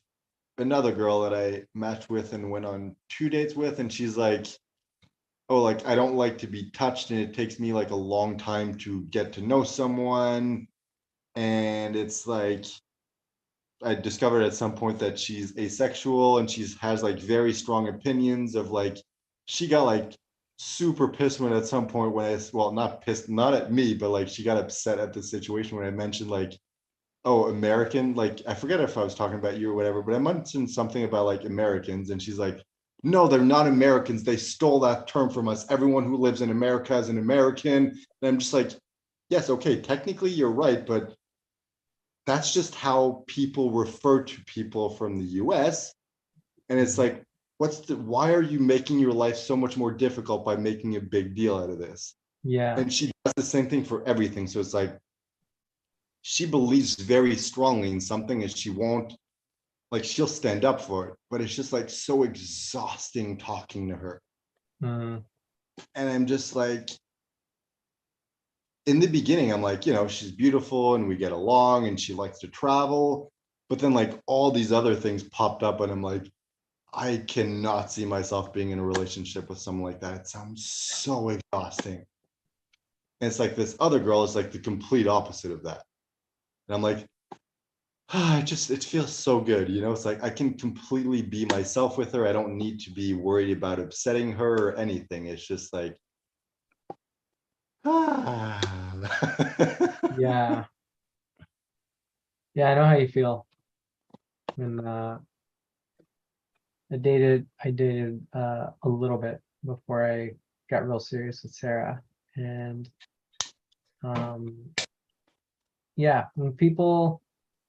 another girl that I matched with and went on 2 dates with. And she's like, oh, like I don't like to be touched, and it takes me like a long time to get to know someone. And it's like I discovered at some point that she's asexual, and she's has like very strong opinions of like she got like super pissed when at some point when well, not pissed, not at me, but like she got upset at the situation when I mentioned like, oh, American, like I forget if I was talking about you or whatever, but I mentioned something about like Americans, and she's like, no, they're not Americans. They stole that term from us. Everyone who lives in America is an American. And I'm just like, yes, okay, technically you're right, but that's just how people refer to people from the US. And it's like, why are you making your life so much more difficult by making a big deal out of this? Yeah. And she does the same thing for everything. So it's like, she believes very strongly in something and she won't, like, she'll stand up for it, but it's just like so exhausting talking to her. Mm, And I'm just like, in the beginning, I'm like, she's beautiful and we get along and she likes to travel. But then, like, all these other things popped up, and I'm like, I cannot see myself being in a relationship with someone like that. It sounds so exhausting. And it's like this other girl is like the complete opposite of that. And I'm like, it feels so good. It's like I can completely be myself with her. I don't need to be worried about upsetting her or anything. It's just like, ah. yeah. Yeah, I know how you feel. And I dated a little bit before I got real serious with Sarah. And um yeah, when people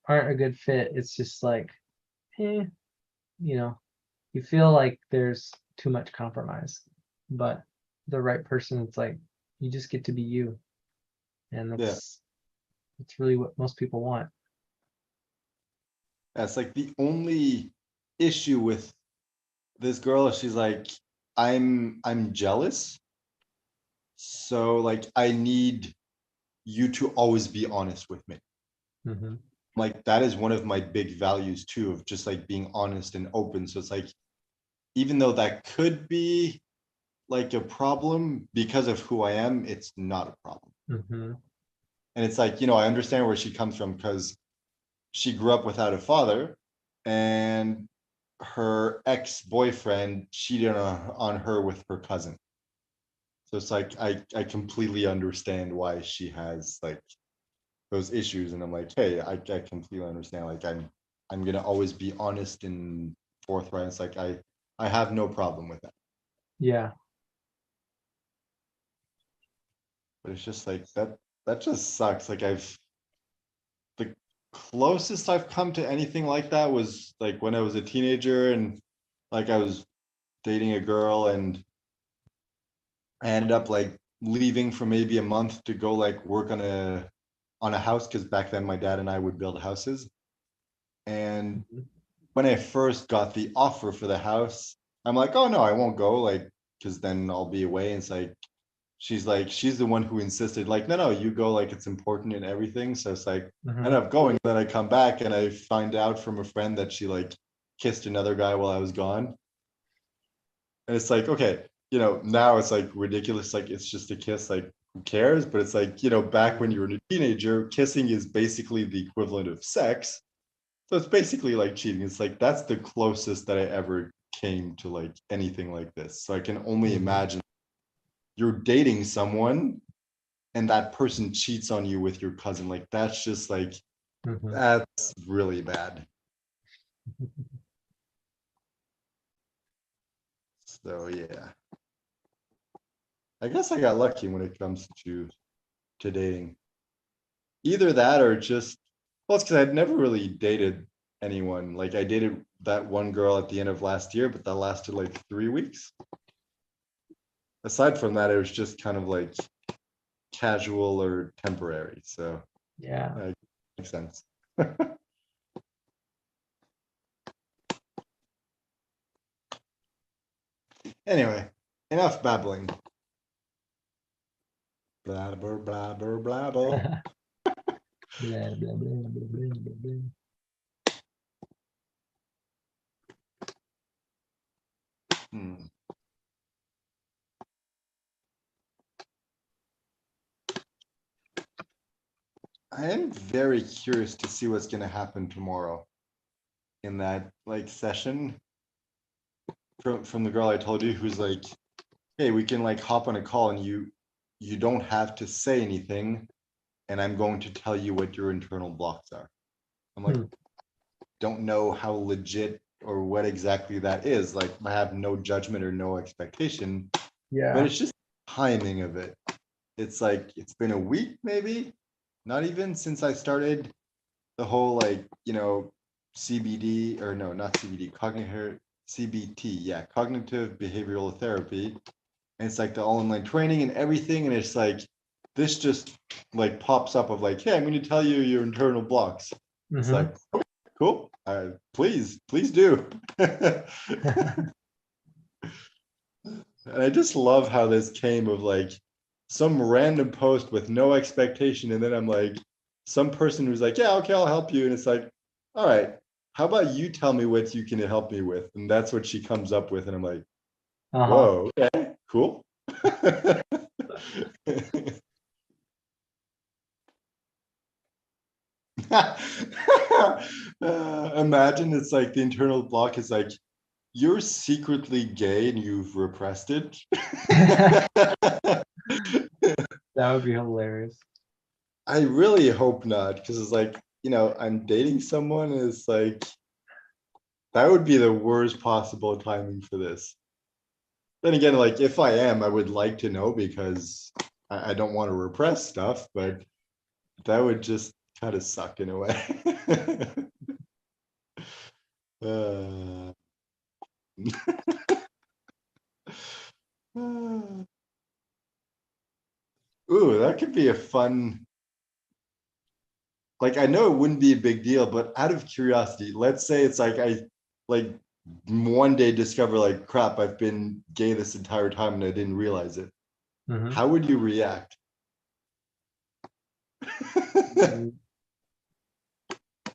aren't a good fit, it's just like, eh, you know, you feel like there's too much compromise. But the right person, it's like you just get to be you. And Yeah. that's really what most people want. That's like the only issue with this girl is she's like, I'm jealous. So like I need you to always be honest with me. Hmm. Like that is one of my big values too, of just like being honest and open. So it's like, even though that could be like a problem because of who I am, it's not a problem. Hmm. And it's like, I understand where she comes from because she grew up without a father, and her ex-boyfriend cheated on her with her cousin. So it's like I completely understand why she has like those issues. And I'm like, hey, I completely understand. Like I'm gonna always be honest and forthright. It's like I have no problem with that. Yeah. But it's just like that just sucks. Like the closest I've come to anything like that was like when I was a teenager, and like I was dating a girl, and I ended up like leaving for maybe a month to go like work on a house, because back then my dad and I would build houses. And Mhm. when I first got the offer for the house, I'm like, oh no, I won't go, like, because then I'll be away. And it's like she's the one who insisted, like, no, no, you go, like it's important and everything. So it's like I end Mhm. up going, then I come back and I find out from a friend that she like kissed another guy while I was gone. And it's like, okay, now it's like ridiculous, like it's just a kiss, like who cares? But it's like, back when you were a teenager, kissing is basically the equivalent of sex. So it's basically like cheating. It's like that's the closest that I ever came to like anything like this. So I can only Mhm. imagine you're dating someone and that person cheats on you with your cousin. Like that's just like, Mhm. that's really bad. So yeah, I guess I got lucky when it comes to dating. Either that or just, well, it's because I'd never really dated anyone. Like I dated that one girl at the end of last year, but that lasted like 3 weeks. Aside from that, it was just kind of like casual or temporary. So Yeah. makes sense. Anyway, enough babbling. Blabber, blabber, blabber. Blah, blah, blah, blah, blah, blah, blah. Hmm. I am very curious to see what's going to happen tomorrow in that like session from the girl I told you who's like hey, we can like hop on a call and you don't have to say anything, and I'm going to tell you what your internal blocks are. I'm like, Hmm. don't know how legit or what exactly that is. Like, I have no judgment or no expectation, but Yeah. it's just timing of it. It's like it's been a week, maybe not even, since I started the whole like, CBD, or no, not CBD, cognitive CBT, yeah, cognitive behavioral therapy. And it's like the all-online training and everything, and it's like this just like pops up of like, hey, I'm going to tell you your internal blocks. It's Hmm. like, cool, please do. And I just love how this came of like some random post with no expectation, and then I'm like, some person who's like, yeah, okay, I'll help you, and it's like, all right, how about you tell me what you can help me with? And that's what she comes up with, and I'm like, Uh-huh. whoa, okay, cool. Imagine it's like the internal block is like, you're secretly gay and you've repressed it. That would be hilarious. I really hope not, because it's like, I'm dating someone, and it's like, that would be the worst possible timing for this. Then again, like, if I am, I would like to know, because I don't want to repress stuff, but that would just kind of suck in a way. Uh, ooh, that could be a fun. Like, I know it wouldn't be a big deal, but out of curiosity, let's say it's like I like one day discover like, crap, I've been gay this entire time and I didn't realize it. Hmm. How would you react?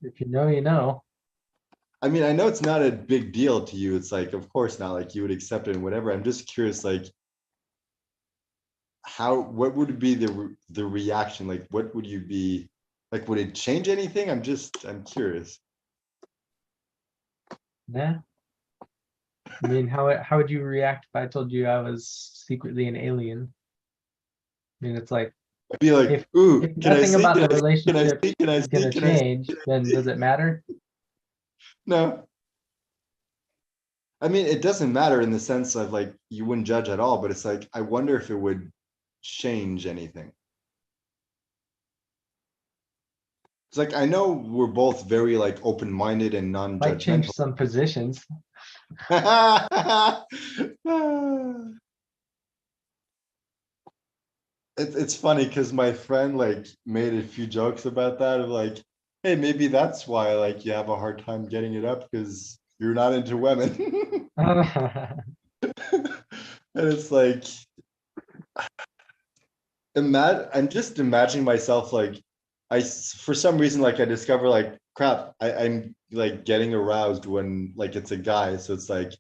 If you know, you know. I mean, I know it's not a big deal to you. It's like, of course not, like you would accept it and whatever. I'm just curious, like, what would be the reaction? Like, what would you be like? Would it change anything? I'm curious. Yeah. I mean, how would you react if I told you I was secretly an alien? I mean, it's like I'd be like, if ooh, if can I nothing see? about Can the I see? Can I relationship see? Can I is see? gonna Can I see? change, then does it matter? No. I mean, it doesn't matter in the sense of like you wouldn't judge at all, but it's like I wonder if it would change anything. It's like I know we're both very like open-minded and Might change non-judgmental. some positions. It's funny because my friend like made a few jokes about that of like, hey, maybe that's why like you have a hard time getting it up because you're not into women. And it's like, I'm just imagining myself like for some reason like I discover like, crap, I'm like getting aroused when like it's a guy, so it's like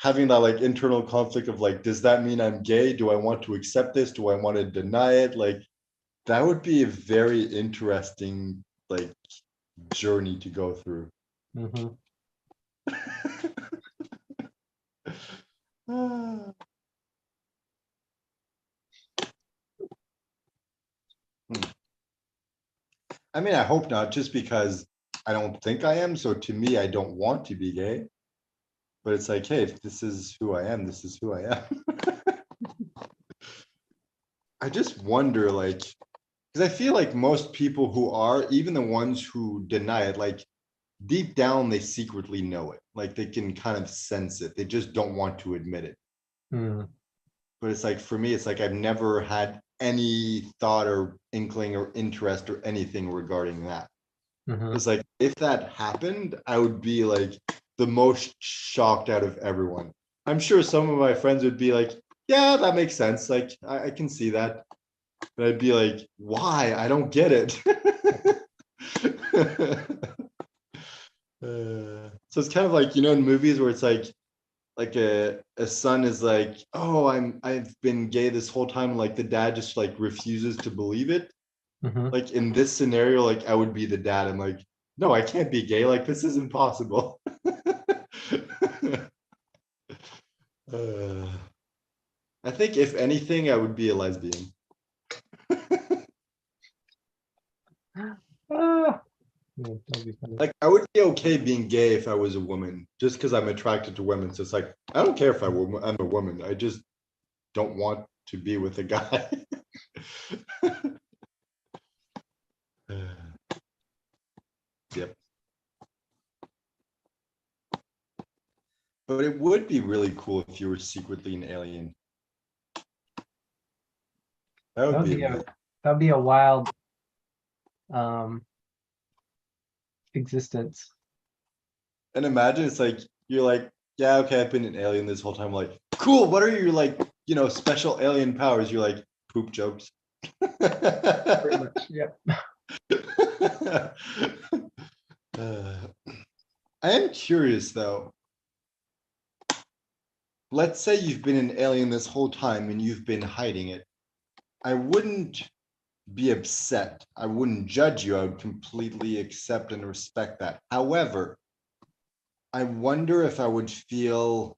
having that like internal conflict of like, does that mean I'm gay? Do I want to accept this? Do I want to deny it? Like, that would be a very interesting like journey to go through. Mhm. I mean, I hope not, just because I don't think I am. So to me, I don't want to be gay. But it's like, hey, if this is who I am, this is who I am. I just wonder, like, because I feel like most people who are, even the ones who deny it, like deep down, they secretly know it. Like they can kind of sense it. They just don't want to admit it. Mm. But it's like, for me, it's like I've never had any thought or inkling or interest or anything regarding that. Mhm. It's like, if that happened, I would be like the most shocked out of everyone. I'm sure some of my friends would be like, yeah, that makes sense. Like, I can see that. But I'd be like, why? I don't get it. So it's kind of like, in movies where it's like a son is like, oh, I've been gay this whole time. Like the dad just like refuses to believe it. Mhm. Like in this scenario, like I would be the dad. I'm like, no, I can't be gay. Like this is impossible. uh, I think if anything, I would be a lesbian. Ah, yeah, that'd be funny. Like, I would be okay being gay if I was a woman, just because I'm attracted to women. So it's like, I don't care if I'm a woman. I just don't want to be with a guy. Yep. But it would be really cool if you were secretly an alien. That would be amazing. That'd be a wild um existence. And imagine it's like, you're like, yeah, okay, I've been an alien this whole time. Like, cool, what are your like, special alien powers? You're like, poop jokes. Pretty much. Yep. I am curious though. Let's say you've been an alien this whole time and you've been hiding it. I wouldn't be upset. I wouldn't judge you. I would completely accept and respect that. However, I wonder if I would feel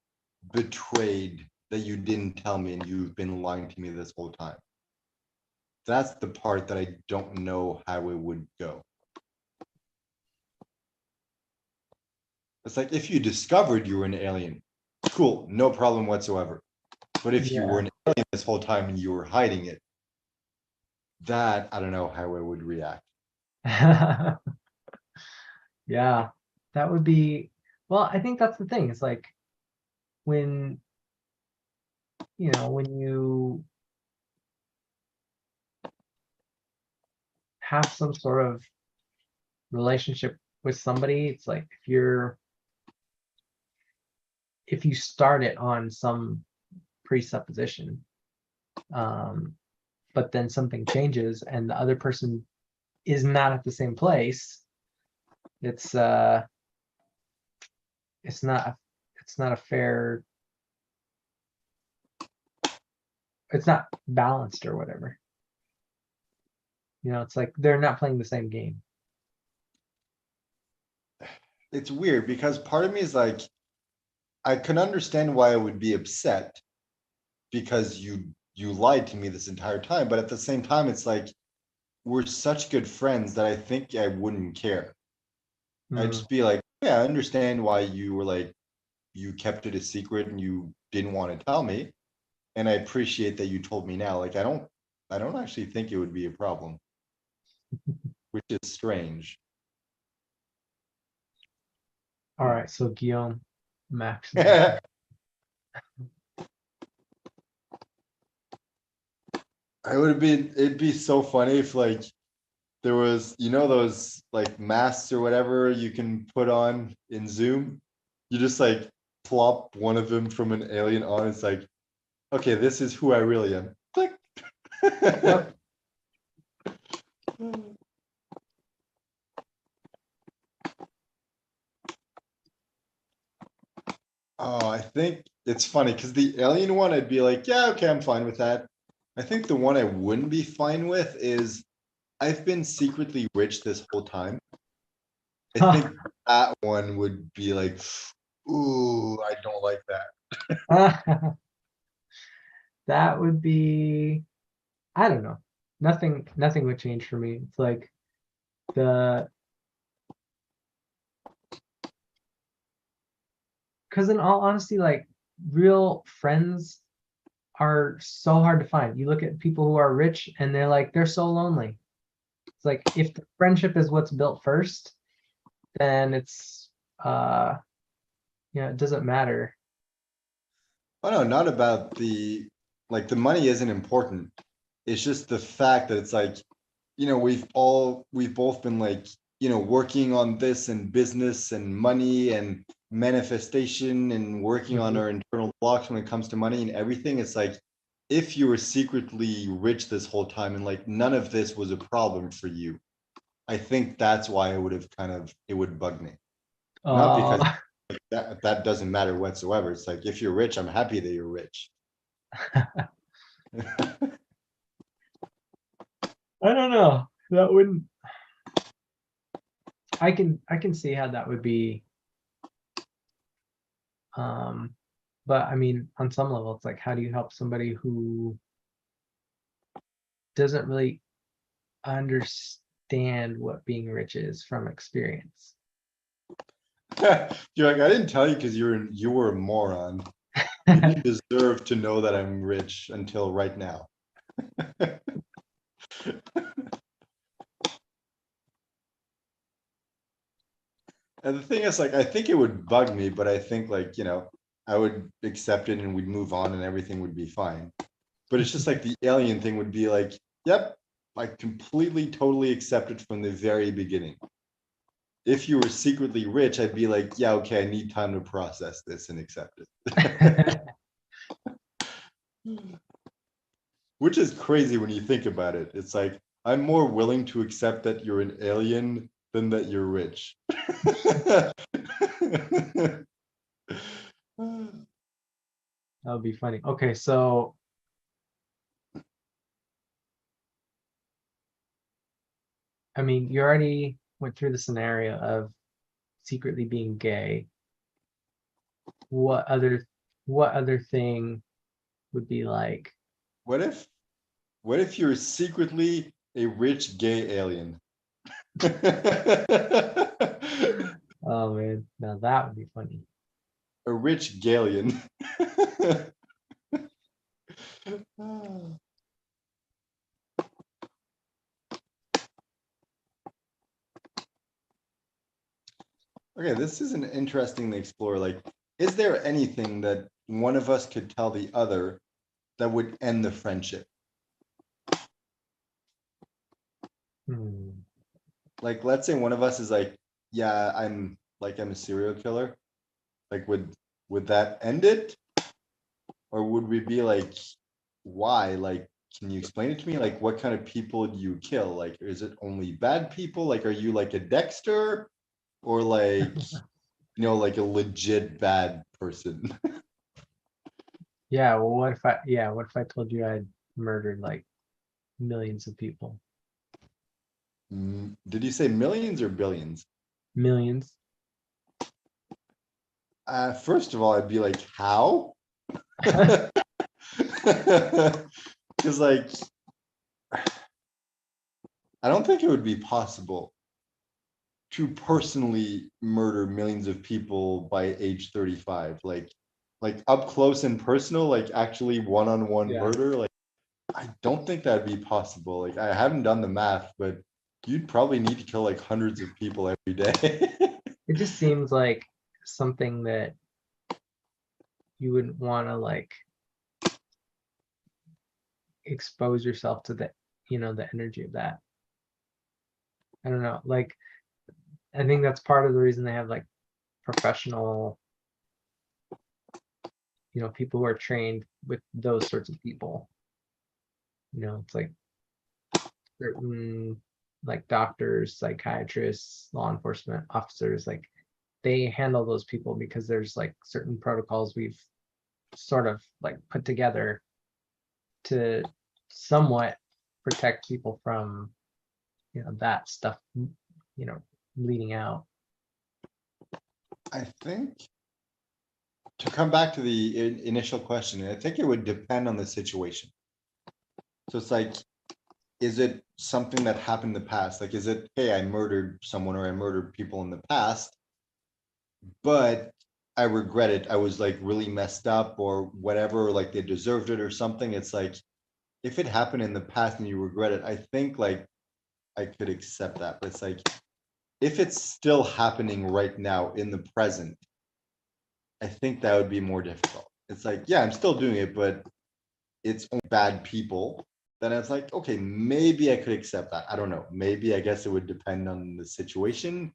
betrayed that you didn't tell me and you've been lying to me this whole time. That's the part that I don't know how it would go. It's like if you discovered you were an alien, cool, no problem whatsoever. But if you were an alien this whole time and you were hiding it, that I don't know how I would react. Yeah, that would be, well, I think that's the thing. It's like when, when you have some sort of relationship with somebody, it's like if you start it on some presupposition, but then something changes and the other person is not at the same place, it's not a fair, it's not balanced or whatever. It's like they're not playing the same game. It's weird because part of me is like, I can understand why I would be upset because you lied to me this entire time, but at the same time, it's like we're such good friends that I think I wouldn't care. I'd just be like, yeah, I understand why you were like, you kept it a secret and you didn't want to tell me. And I appreciate that you told me now. Like, I don't actually think it would be a problem, which is strange. All right, so Guillaume, Max. It'd be so funny if like there was, those like masks or whatever you can put on in Zoom. You just like plop one of them from an alien on. It's like, okay, this is who I really am. Click. Yep. Oh, I think it's funny because the alien one, I'd be like, yeah, okay, I'm fine with that. I think the one I wouldn't be fine with is I've been secretly rich this whole time. I think that one would be like, ooh, I don't like that. That would be, I don't know. Nothing would change for me. It's like because in all honesty, like real friends are so hard to find. You look at people who are rich and they're so lonely. It's like if the friendship is what's built first, then it's it doesn't matter. Oh no, not about the money isn't important. It's just the fact that it's like, we've both been like, working on this and business and money and manifestation and working on our internal blocks when it comes to money and everything. It's like if you were secretly rich this whole time and like none of this was a problem for you, I think that's why it would bug me. Not because that doesn't matter whatsoever. It's like if you're rich, I'm happy that you're rich. I don't know. That wouldn't. I can see how that would be But I mean, on some level, it's like, how do you help somebody who doesn't really understand what being rich is from experience? You're like, I didn't tell you because you were a moron. You didn't deserve to know that I'm rich until right now. And the thing is, like, I think it would bug me, but I think, like, I would accept it and we'd move on and everything would be fine. But it's just like the alien thing would be like, yep, I completely, totally accept it from the very beginning. If you were secretly rich, I'd be like, yeah, okay, I need time to process this and accept it. Which is crazy when you think about it. It's like, I'm more willing to accept that you're an alien than that you're rich. That would be funny. Okay, so I mean, you already went through the scenario of secretly being gay. What other thing would be like, What if you're secretly a rich gay alien? oh man, now that would be funny. A rich galleon. Okay, this is an interesting to explore. Like, is there anything that one of us could tell the other that would end the friendship? Hmm. Like, let's say one of us is like, yeah, I'm a serial killer. Like, would that end it? Or would we be like, why? Like, can you explain it to me? Like, what kind of people do you kill? Like, is it only bad people? Like, are you like a Dexter? Or like, like a legit bad person? Yeah, well, what if I told you I'd murdered like millions of people? Did you say millions or billions? Millions. First of all, I'd be like, how? Because like, I don't think it would be possible to personally murder millions of people by age 35. Like up close and personal, like actually one-on-one Yeah. murder. Like, I don't think that'd be possible. Like, I haven't done the math, but you'd probably need to kill like hundreds of people every day. It just seems like something that you wouldn't want to like expose yourself to the energy of that. I don't know. Like, I think that's part of the reason they have like professional, people who are trained with those sorts of people. It's like certain like doctors, psychiatrists, law enforcement officers, like they handle those people because there's like certain protocols we've sort of like put together to somewhat protect people from that stuff you know leading out. I think to come back to the initial question, I think it would depend on the situation. So it's like, is it something that happened in the past? Like, is it, hey, I murdered someone or I murdered people in the past, but I regret it. I was like really messed up or whatever, like they deserved it or something. It's like, if it happened in the past and you regret it, I think like I could accept that. But it's like, if it's still happening right now in the present, I think that would be more difficult. It's like, yeah, I'm still doing it, but it's only bad people. Then it's like, okay, maybe I could accept that. I don't know. Maybe I guess it would depend on the situation.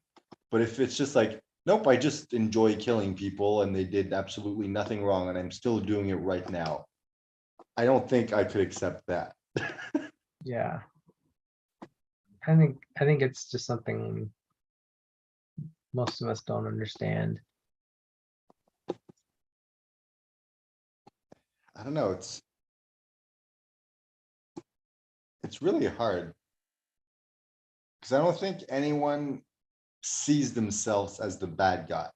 But if it's just like, nope, I just enjoy killing people and they did absolutely nothing wrong and I'm still doing it right now, I don't think I could accept that. Yeah, I think it's just something most of us don't understand. I don't know. It's really hard because I don't think anyone sees themselves as the bad guy.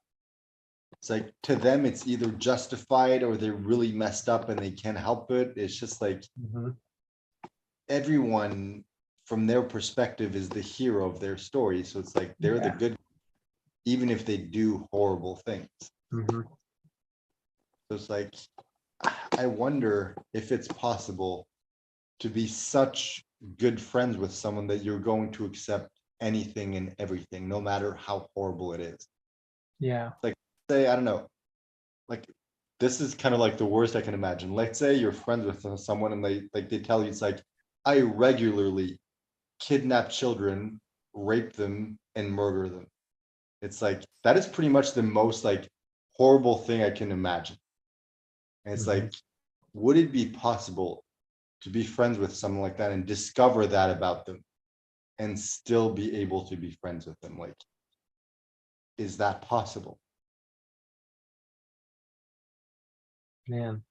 It's like to them, it's either justified or they're really messed up and they can't help it. It's just like Mhm. everyone from their perspective is the hero of their story. So it's like they're the Yeah. good, even if they do horrible things. Mhm. So it's like, I wonder if it's possible to be such good friends with someone that you're going to accept anything and everything, no matter how horrible it is. Yeah. Say, I don't know, like this is kind of like the worst I can imagine. Let's say you're friends with someone and they tell you it's like, I regularly kidnap children, rape them, and murder them. It's like that is pretty much the most like horrible thing I can imagine. And it's Mhm. like, would it be possible to be friends with someone like that and discover that about them and still be able to be friends with them? Like, is that possible? Man,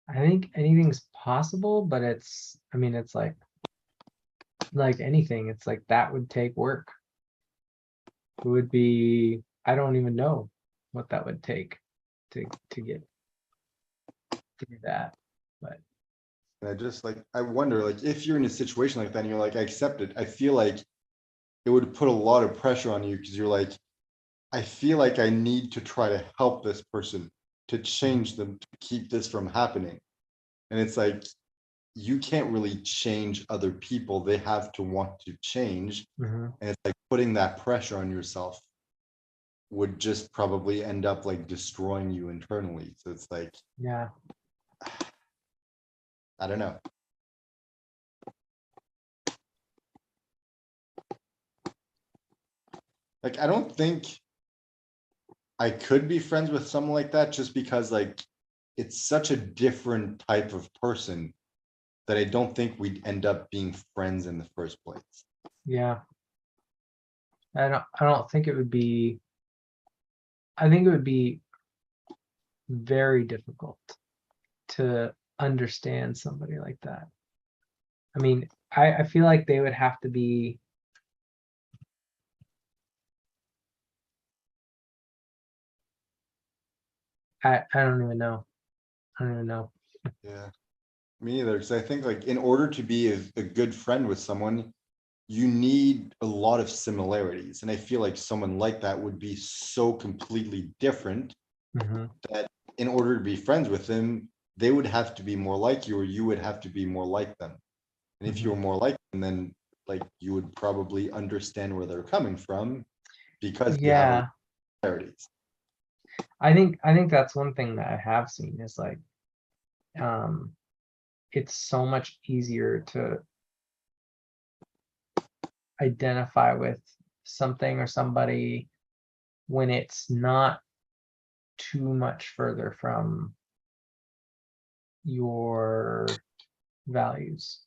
I think anything's possible, but I mean, it's like anything, it's like that would take work. It would be, I don't even know what that would take to get to do that. But And I just like, I wonder, like, if you're in a situation like that and you're like, I accept it, I feel like it would put a lot of pressure on you because you're like, I feel like I need to try to help this person to change them to keep this from happening. And it's like, you can't really change other people. They have to want to change. Mhm. And it's like putting that pressure on yourself would just probably end up like destroying you internally. So it's like, Yeah. I don't know. Like, I don't think I could be friends with someone like that just because like it's such a different type of person that I don't think we'd end up being friends in the first place. Yeah. I don't think it would be, I think it would be very difficult to understand somebody like that. I mean, I feel like they would have to be, I don't even know. I don't even know. Yeah, me either. Because I think like in order to be a good friend with someone, you need a lot of similarities. And I feel like someone like that would be so completely different Mhm. that in order to be friends with them, they would have to be more like you, or you would have to be more like them. And if you were Mhm. more like them, then like you would probably understand where they're coming from because you have a Yeah, similarities. I think that's one thing that I have seen is like, um, it's so much easier to identify with something or somebody when it's not too much further from your values.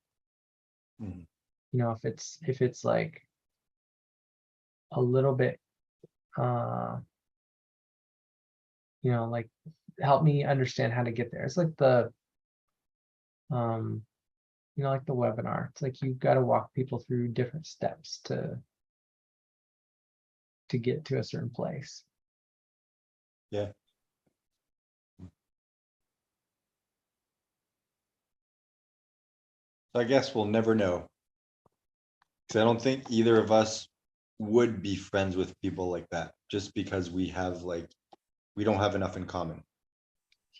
Mhm. You know, if it's like a little bit, uh, like help me understand how to get there. It's like um, like the webinar. It's like you've got to walk people through different steps to get to a certain place. Yeah. So I guess we'll never know. Because I don't think either of us would be friends with people like that just because we don't have enough in common.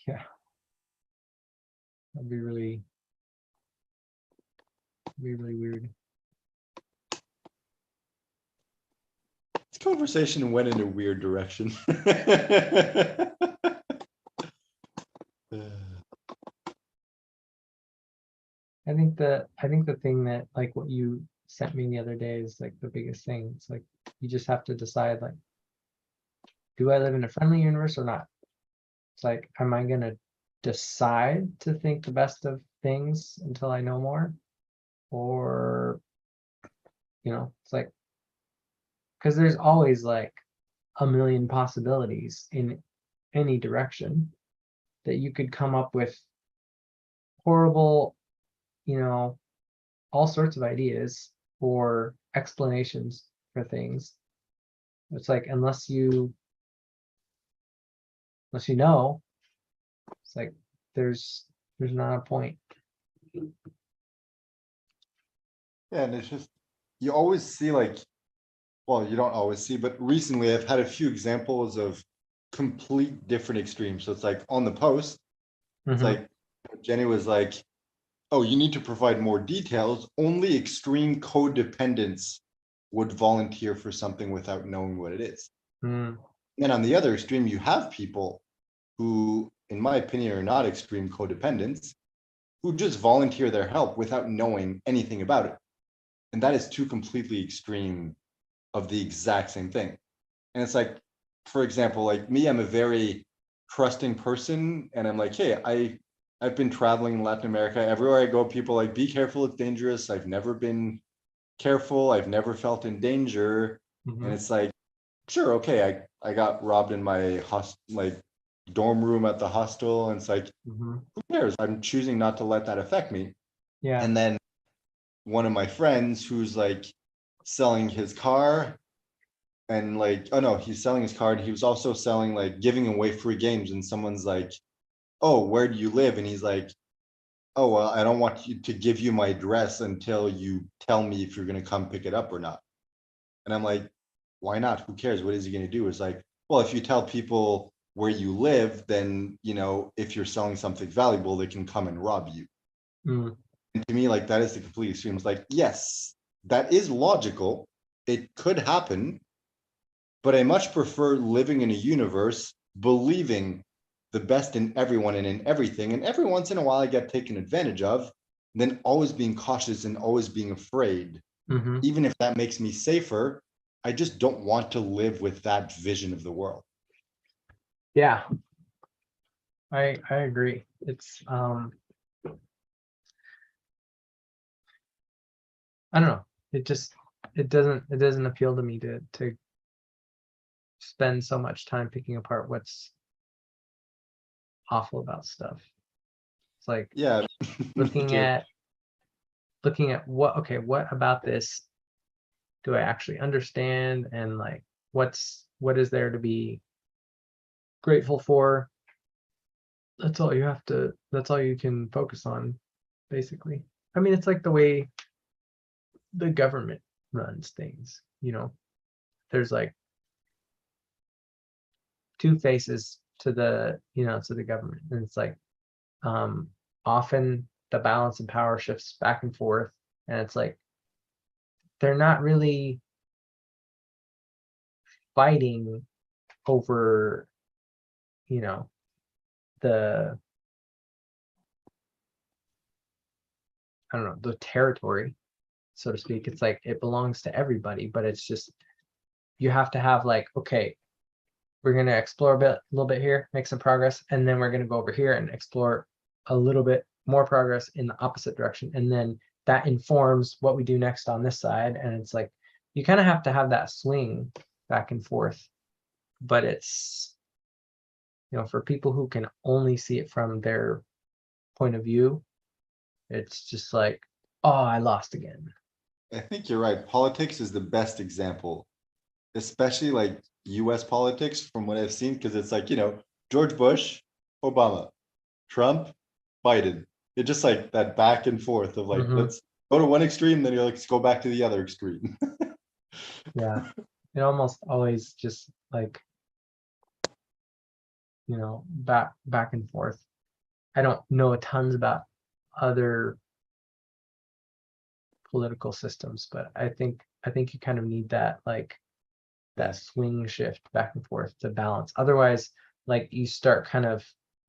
Yeah, that'd be really weird. This conversation went in a weird direction. I think the thing that like what you sent me the other day is like the biggest thing. It's like you just have to decide like, do I live in a friendly universe or not? It's like, am I gonna decide to think the best of things until I know more? Or, it's like, because there's always like a million possibilities in any direction that you could come up with horrible, you know, all sorts of ideas or explanations for things. It's like, unless you unless you know, it's like there's not a point. Yeah, and it's just, you always see like, well, you don't always see, but recently I've had a few examples of complete different extremes. So it's like on the post, it's Mhm. like Jenny was like, oh, you need to provide more details. Only extreme codependents would volunteer for something without knowing what it is. Mm, And on the other extreme, you have people who, in my opinion, are not extreme codependents, who just volunteer their help without knowing anything about it. And that is two completely extreme of the exact same thing. And it's like, for example, like me, I'm a very trusting person, and I'm like, hey, I've been traveling in Latin America. Everywhere I go, people like, be careful, it's dangerous. I've never been careful. I've never felt in danger. And mhm, it's like, sure, okay, I got robbed in my like dorm room at the hostel, and it's like, mhm. who cares? I'm choosing not to let that affect me. Yeah. And then one of my friends who's like selling his car, and like, oh no, he's selling his car, and he was also selling, like, giving away free games, and someone's like, oh, where do you live? And he's like, oh, well, I don't want you to give you my address until you tell me if you're going to come pick it up or not. And I'm like, why not? Who cares? What is he going to do? It's like, well, if you tell people where you live, then, if you're selling something valuable, they can come and rob you. Mm, And to me, like, that is the complete extreme. It's like, yes, that is logical. It could happen, but I much prefer living in a universe, believing the best in everyone and in everything. And every once in a while, I get taken advantage of, than always being cautious and always being afraid. mhm. Even if that makes me safer, I just don't want to live with that vision of the world. Yeah, I agree. It's I don't know. It doesn't appeal to me to spend so much time picking apart what's awful about stuff. It's like Yeah, me looking too. at what about this do I actually understand, and like what is there to be grateful for. That's all you can focus on, basically. I mean, it's like the way the government runs things, there's like two faces to the government, and it's like um often the balance of power shifts back and forth, and it's like they're not really fighting over you know the I don't know, the territory, so to speak. It's like it belongs to everybody, but it's just you have to have like, okay, we're going to explore a little bit here, make some progress, and then we're going to go over here and explore a little bit more progress in the opposite direction, and then that informs what we do next on this side. And it's like you kind of have to have that swing back and forth, but it's for people who can only see it from their point of view, it's just like, oh, I lost again. I think you're right. Politics is the best example, especially like US politics from what I've seen, because it's like, George Bush, Obama, Trump, Biden. It's just like that back and forth of like, Hmm. let's go to one extreme, then you're like, let's go back to the other extreme. Yeah, it almost always just like back and forth. I don't know tons about other political systems, but I think you kind of need that, like Yeah. that swing shift back and forth to balance. Otherwise, like you start kind of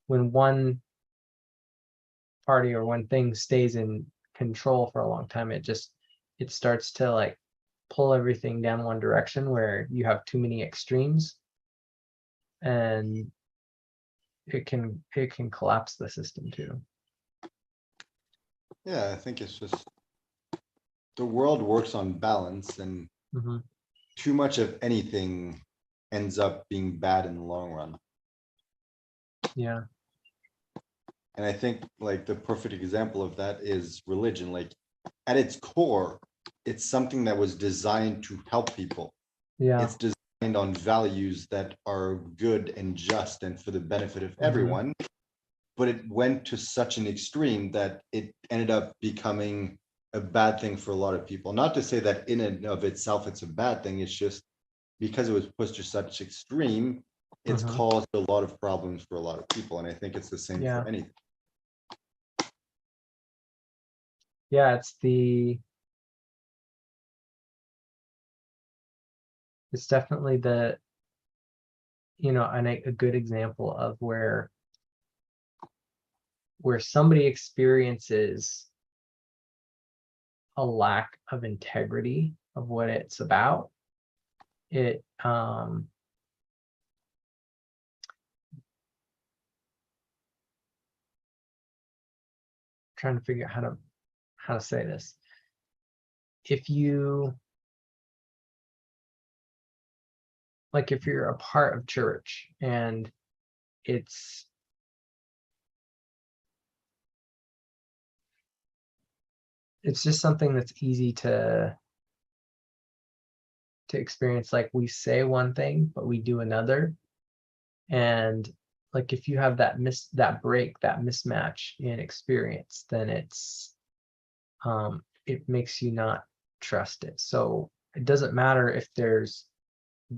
when one party or one thing stays in control for a long time, it starts to like pull everything down one direction where you have too many extremes, and it can collapse the system too. Yeah, I think it's just the world works on balance, and Hmm. too much of anything ends up being bad in the long run. Yeah. And I think like the perfect example of that is religion. Like at its core, it's something that was designed to help people. Yeah. It's designed aligned on values that are good and just and for the benefit of Mhm. everyone. But it went to such an extreme that it ended up becoming a bad thing for a lot of people. Not to say that in and of itself it's a bad thing, it's just because it was pushed to such extreme, it's Mhm. caused a lot of problems for a lot of people. And I think it's the same Yeah. for anything. Yeah, it's definitely the, a good example of where somebody experiences a lack of integrity of what it's about. It trying to figure out how to say this. If you like, if you're a part of church and it's just something that's easy to experience, like we say one thing but we do another, and like if you have that mismatch in experience, then it makes you not trust it. So it doesn't matter if there's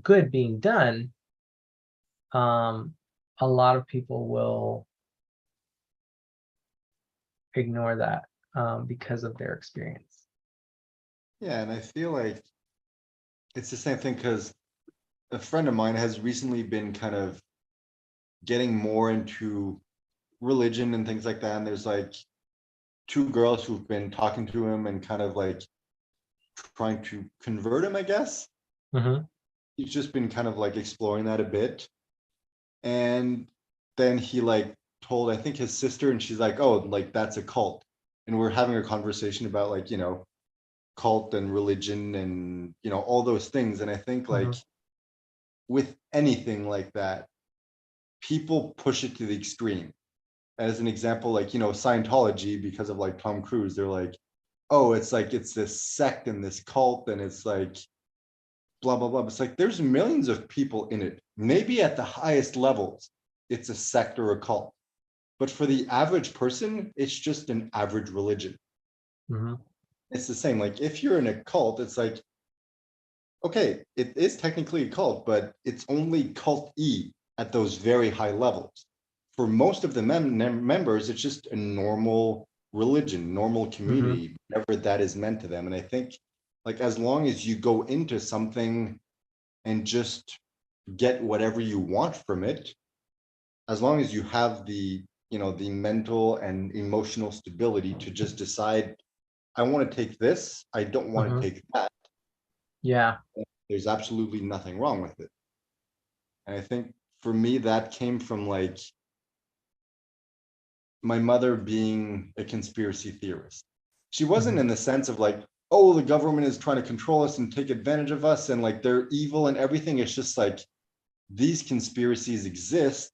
good being done. A lot of people will ignore that because of their experience. Yeah, and I feel like it's the same thing because a friend of mine has recently been kind of getting more into religion and things like that. And there's like two girls who've been talking to him and kind of like trying to convert him, I guess. Mm-hmm. He's just been kind of like exploring that a bit. And then he like told, I think, his sister, and she's like, oh, like that's a cult. And we're having a conversation about like, cult and religion and, all those things. And I think like Mm-hmm. with anything like that, people push it to the extreme. As an example, like, Scientology, because of like Tom Cruise, they're like, oh, it's like it's this sect and this cult, and it's like blah blah blah. It's like there's millions of people in it. Maybe at the highest levels, it's a sect or a cult. But for the average person, it's just an average religion. Mm-hmm. It's the same. Like if you're in a cult, it's like, okay, it is technically a cult, but it's only cult E at those very high levels. For most of the members, it's just a normal religion, normal Mm-hmm. community, whatever that is meant to them. And I think, like, as long as you go into something and just get whatever you want from it, as long as you have the mental and emotional stability to just decide, I want to take this, I don't want Mm-hmm. to take that, Yeah. there's absolutely nothing wrong with it. And I think for me, that came from like my mother being a conspiracy theorist. She wasn't Mm-hmm. in the sense of like, oh, the government is trying to control us and take advantage of us and like they're evil and everything. It's just like these conspiracies exist.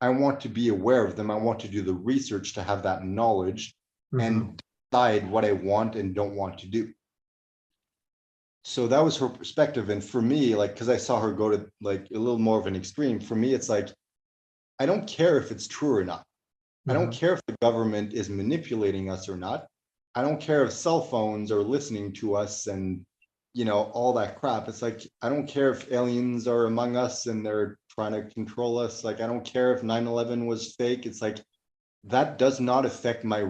I want to be aware of them. I want to do the research to have that knowledge Mm-hmm. and decide what I want and don't want to do. So that was her perspective. And for me, like, because I saw her go to like a little more of an extreme, for me, it's like, I don't care if it's true or not. I don't Mm-hmm. care if the government is manipulating us or not. I don't care if cell phones are listening to us and, all that crap. It's like, I don't care if aliens are among us and they're trying to control us. Like, I don't care if 9/11 was fake. It's like, that does not affect my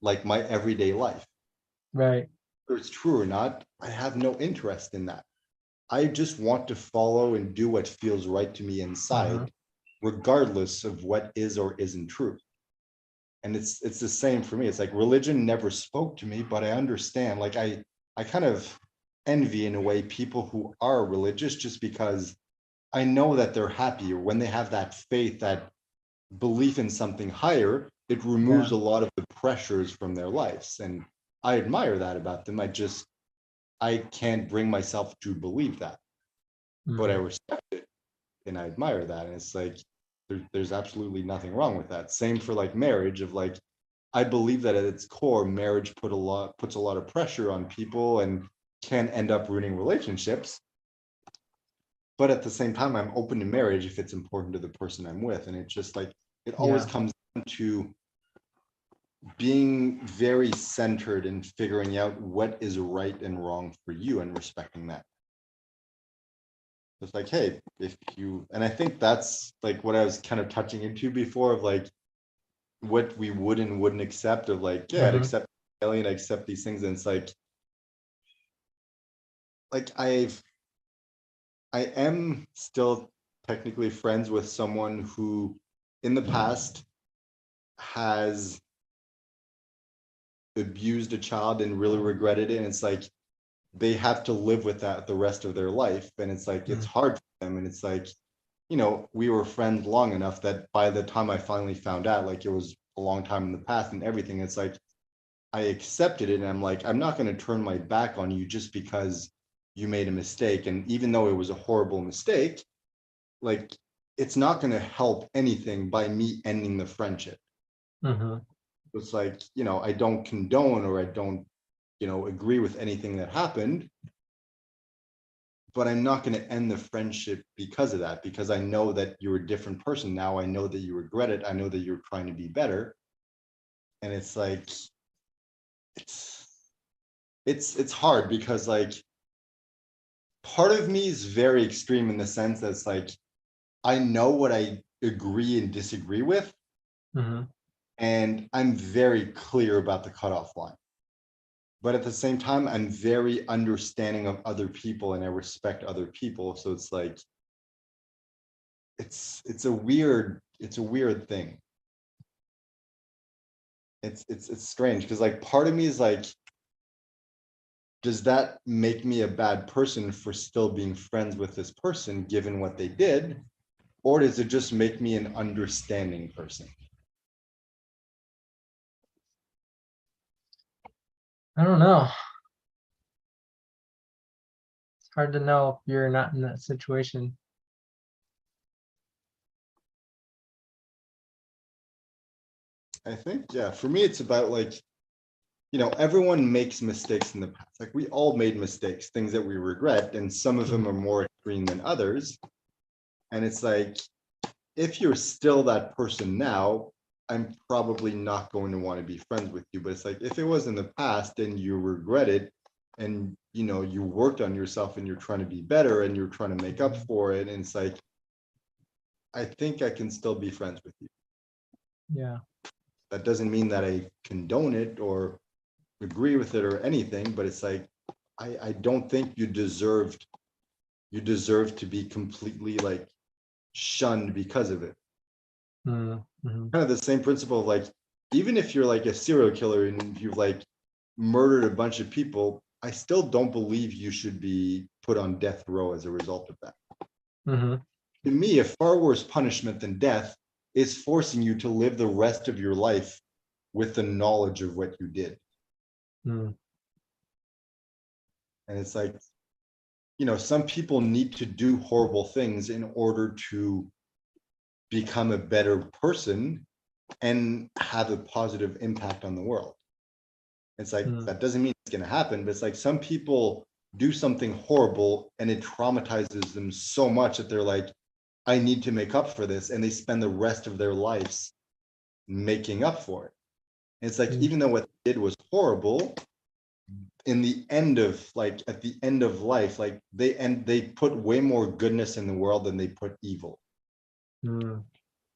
like my everyday life. Right. Whether it's true or not, I have no interest in that. I just want to follow and do what feels right to me Mm-hmm. inside, regardless of what is or isn't true. And it's the same for me. It's like religion never spoke to me, but I understand. Like I kind of envy in a way people who are religious just because I know that they're happy, or when they have that faith, that belief in something higher, it Yeah. removes a lot of the pressures from their lives. And I admire that about them. I can't bring myself to believe that, but I Mm-hmm. respect it and I admire that. And it's like there's absolutely nothing wrong with that. Same for like marriage, of like, I believe that at its core, marriage puts a lot of pressure on people and can end up ruining relationships. but at the same time, I'm open to marriage if it's important to the person I'm with. And it's just like, it always Yeah. comes down to being very centered and figuring out what is right and wrong for you and respecting that. It's like, hey, if you, and I think that's like what I was kind of touching into before of like what we would and wouldn't accept of like, yeah, I'd Mhm. accept alien, I accept these things. And it's like I am still technically friends with someone who in the past has abused a child and really regretted it. And it's like they have to live with that the rest of their life. And it's like it's Mm. hard for them. And it's like, you know, we were friends long enough that by the time I finally found out, like it was a long time in the past and everything, it's like I accepted it and I'm like, I'm not going to turn my back on you just because you made a mistake. And even though it was a horrible mistake, like it's not going to help anything by me ending the friendship. Mhm. It's like, you know, I don't condone or I don't, you know, agree with anything that happened, but I'm not going to end the friendship because of that, because I know that you're a different person now. I know that you regret it. I know that you're trying to be better. And it's like, it's, it's hard because like part of me is very extreme in the sense that it's like, I know what I agree and disagree with, Mhm. and I'm very clear about the cutoff line. But at the same time, I'm very understanding of other people and I respect other people. So it's like, it's a weird thing. It's strange because like part of me is like, does that make me a bad person for still being friends with this person given what they did? Or does it just make me an understanding person? I don't know. It's hard to know if you're not in that situation. I think, yeah, for me, it's about like, you know, everyone makes mistakes in the past. Like we all made mistakes, things that we regret, and some of them are more extreme than others. And it's like, if you're still that person now, I'm probably not going to want to be friends with you. But it's like, if it was in the past and you regret it and, you know, you worked on yourself and you're trying to be better and you're trying to make up for it. And it's like, I think I can still be friends with you. Yeah. That doesn't mean that I condone it or agree with it or anything, but it's like, I don't think you deserve to be completely like shunned because of it. Mhm. Kind of the same principle of like, even if you're like a serial killer and you've like murdered a bunch of people, I still don't believe you should be put on death row as a result of that. Mhm. To me, a far worse punishment than death is forcing you to live the rest of your life with the knowledge of what you did. Mhm. And it's like, you know, some people need to do horrible things in order to become a better person and have a positive impact on the world. It's like, Mhm. that doesn't mean it's going to happen, but it's like some people do something horrible and it traumatizes them so much that they're like, I need to make up for this. And they spend the rest of their lives making up for it. And it's like, Mhm. even though what they did was horrible, in the end of like, at the end of life, like they put way more goodness in the world than they put evil. Mhm.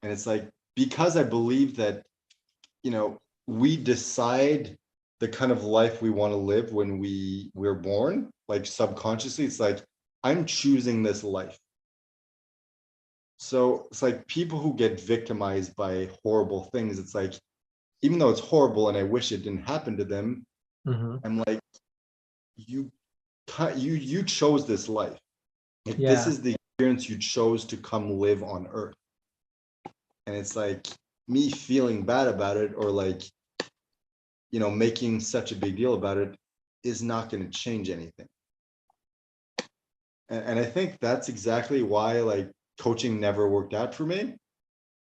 And it's like, because I believe that, you know, we decide the kind of life we want to live when we're born, like subconsciously. It's like, I'm choosing this life. So it's like people who get victimized by horrible things, it's like, even though it's horrible and I wish it didn't happen to them, Mhm. I'm like, you you chose this life. Like this Yeah. is the experience you chose to come live on earth. And it's like me feeling bad about it or like, you know, making such a big deal about it is not going to change anything. And I think that's exactly why like coaching never worked out for me,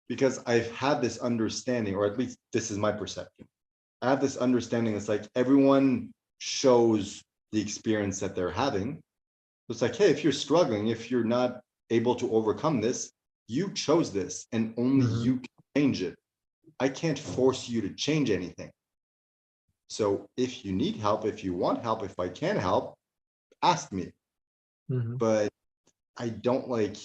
because I've had this understanding, or at least this is my perception. I have this understanding. It's like everyone shows the experience that they're having. It's like, hey, if you're struggling, if you're not able to overcome this, you chose this and only Mhm. you can change it. I can't force you to change anything. So if you need help, if you want help, if I can help, ask me. Mhm. But I don't like,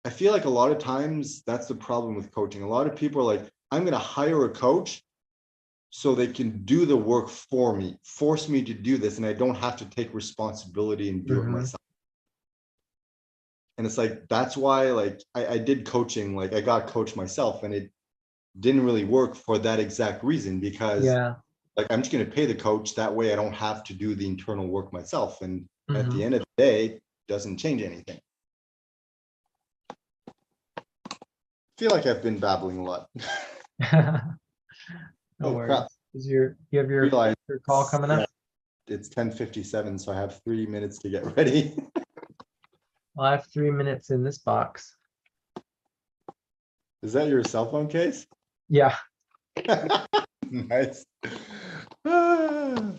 I feel like a lot of times that's the problem with coaching. A lot of people are like, I'm going to hire a coach so they can do the work for me, force me to do this, and I don't have to take responsibility and do it Mhm. myself. And it's like, that's why, like, I did coaching, like I got coached myself, and it didn't really work for that exact reason, because Yeah. like, I'm just going to pay the coach. That way I don't have to do the internal work myself. And at the Mhm. end of the day, it doesn't change anything. I feel like I've been babbling a lot. No Oh crap. worries. You have Realize your call coming up? it's 10:57, so I have 3 minutes to get ready. Well, I have 3 minutes in this box. Is that your cell phone case? Yeah. Nice. All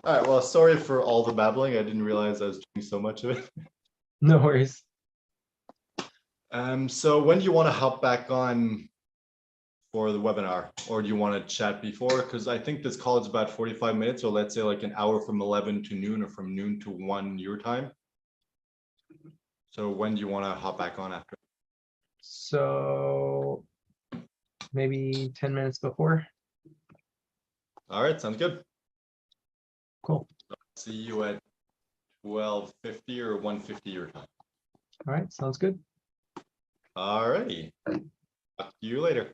right, well, sorry for all the babbling. I didn't realize I was doing so much of it. No worries. So when do you want to hop back on for the webinar, or do you want to chat before? Because I think this call is about 45 minutes, or let's say like an hour from 11 to noon, or from noon to 1 your time. So when do you want to hop back on after? So maybe 10 minutes before. All right, sounds good. Cool. See you at 12:50 or 1:50 your time. All right. Sounds good. All righty. Talk to you later.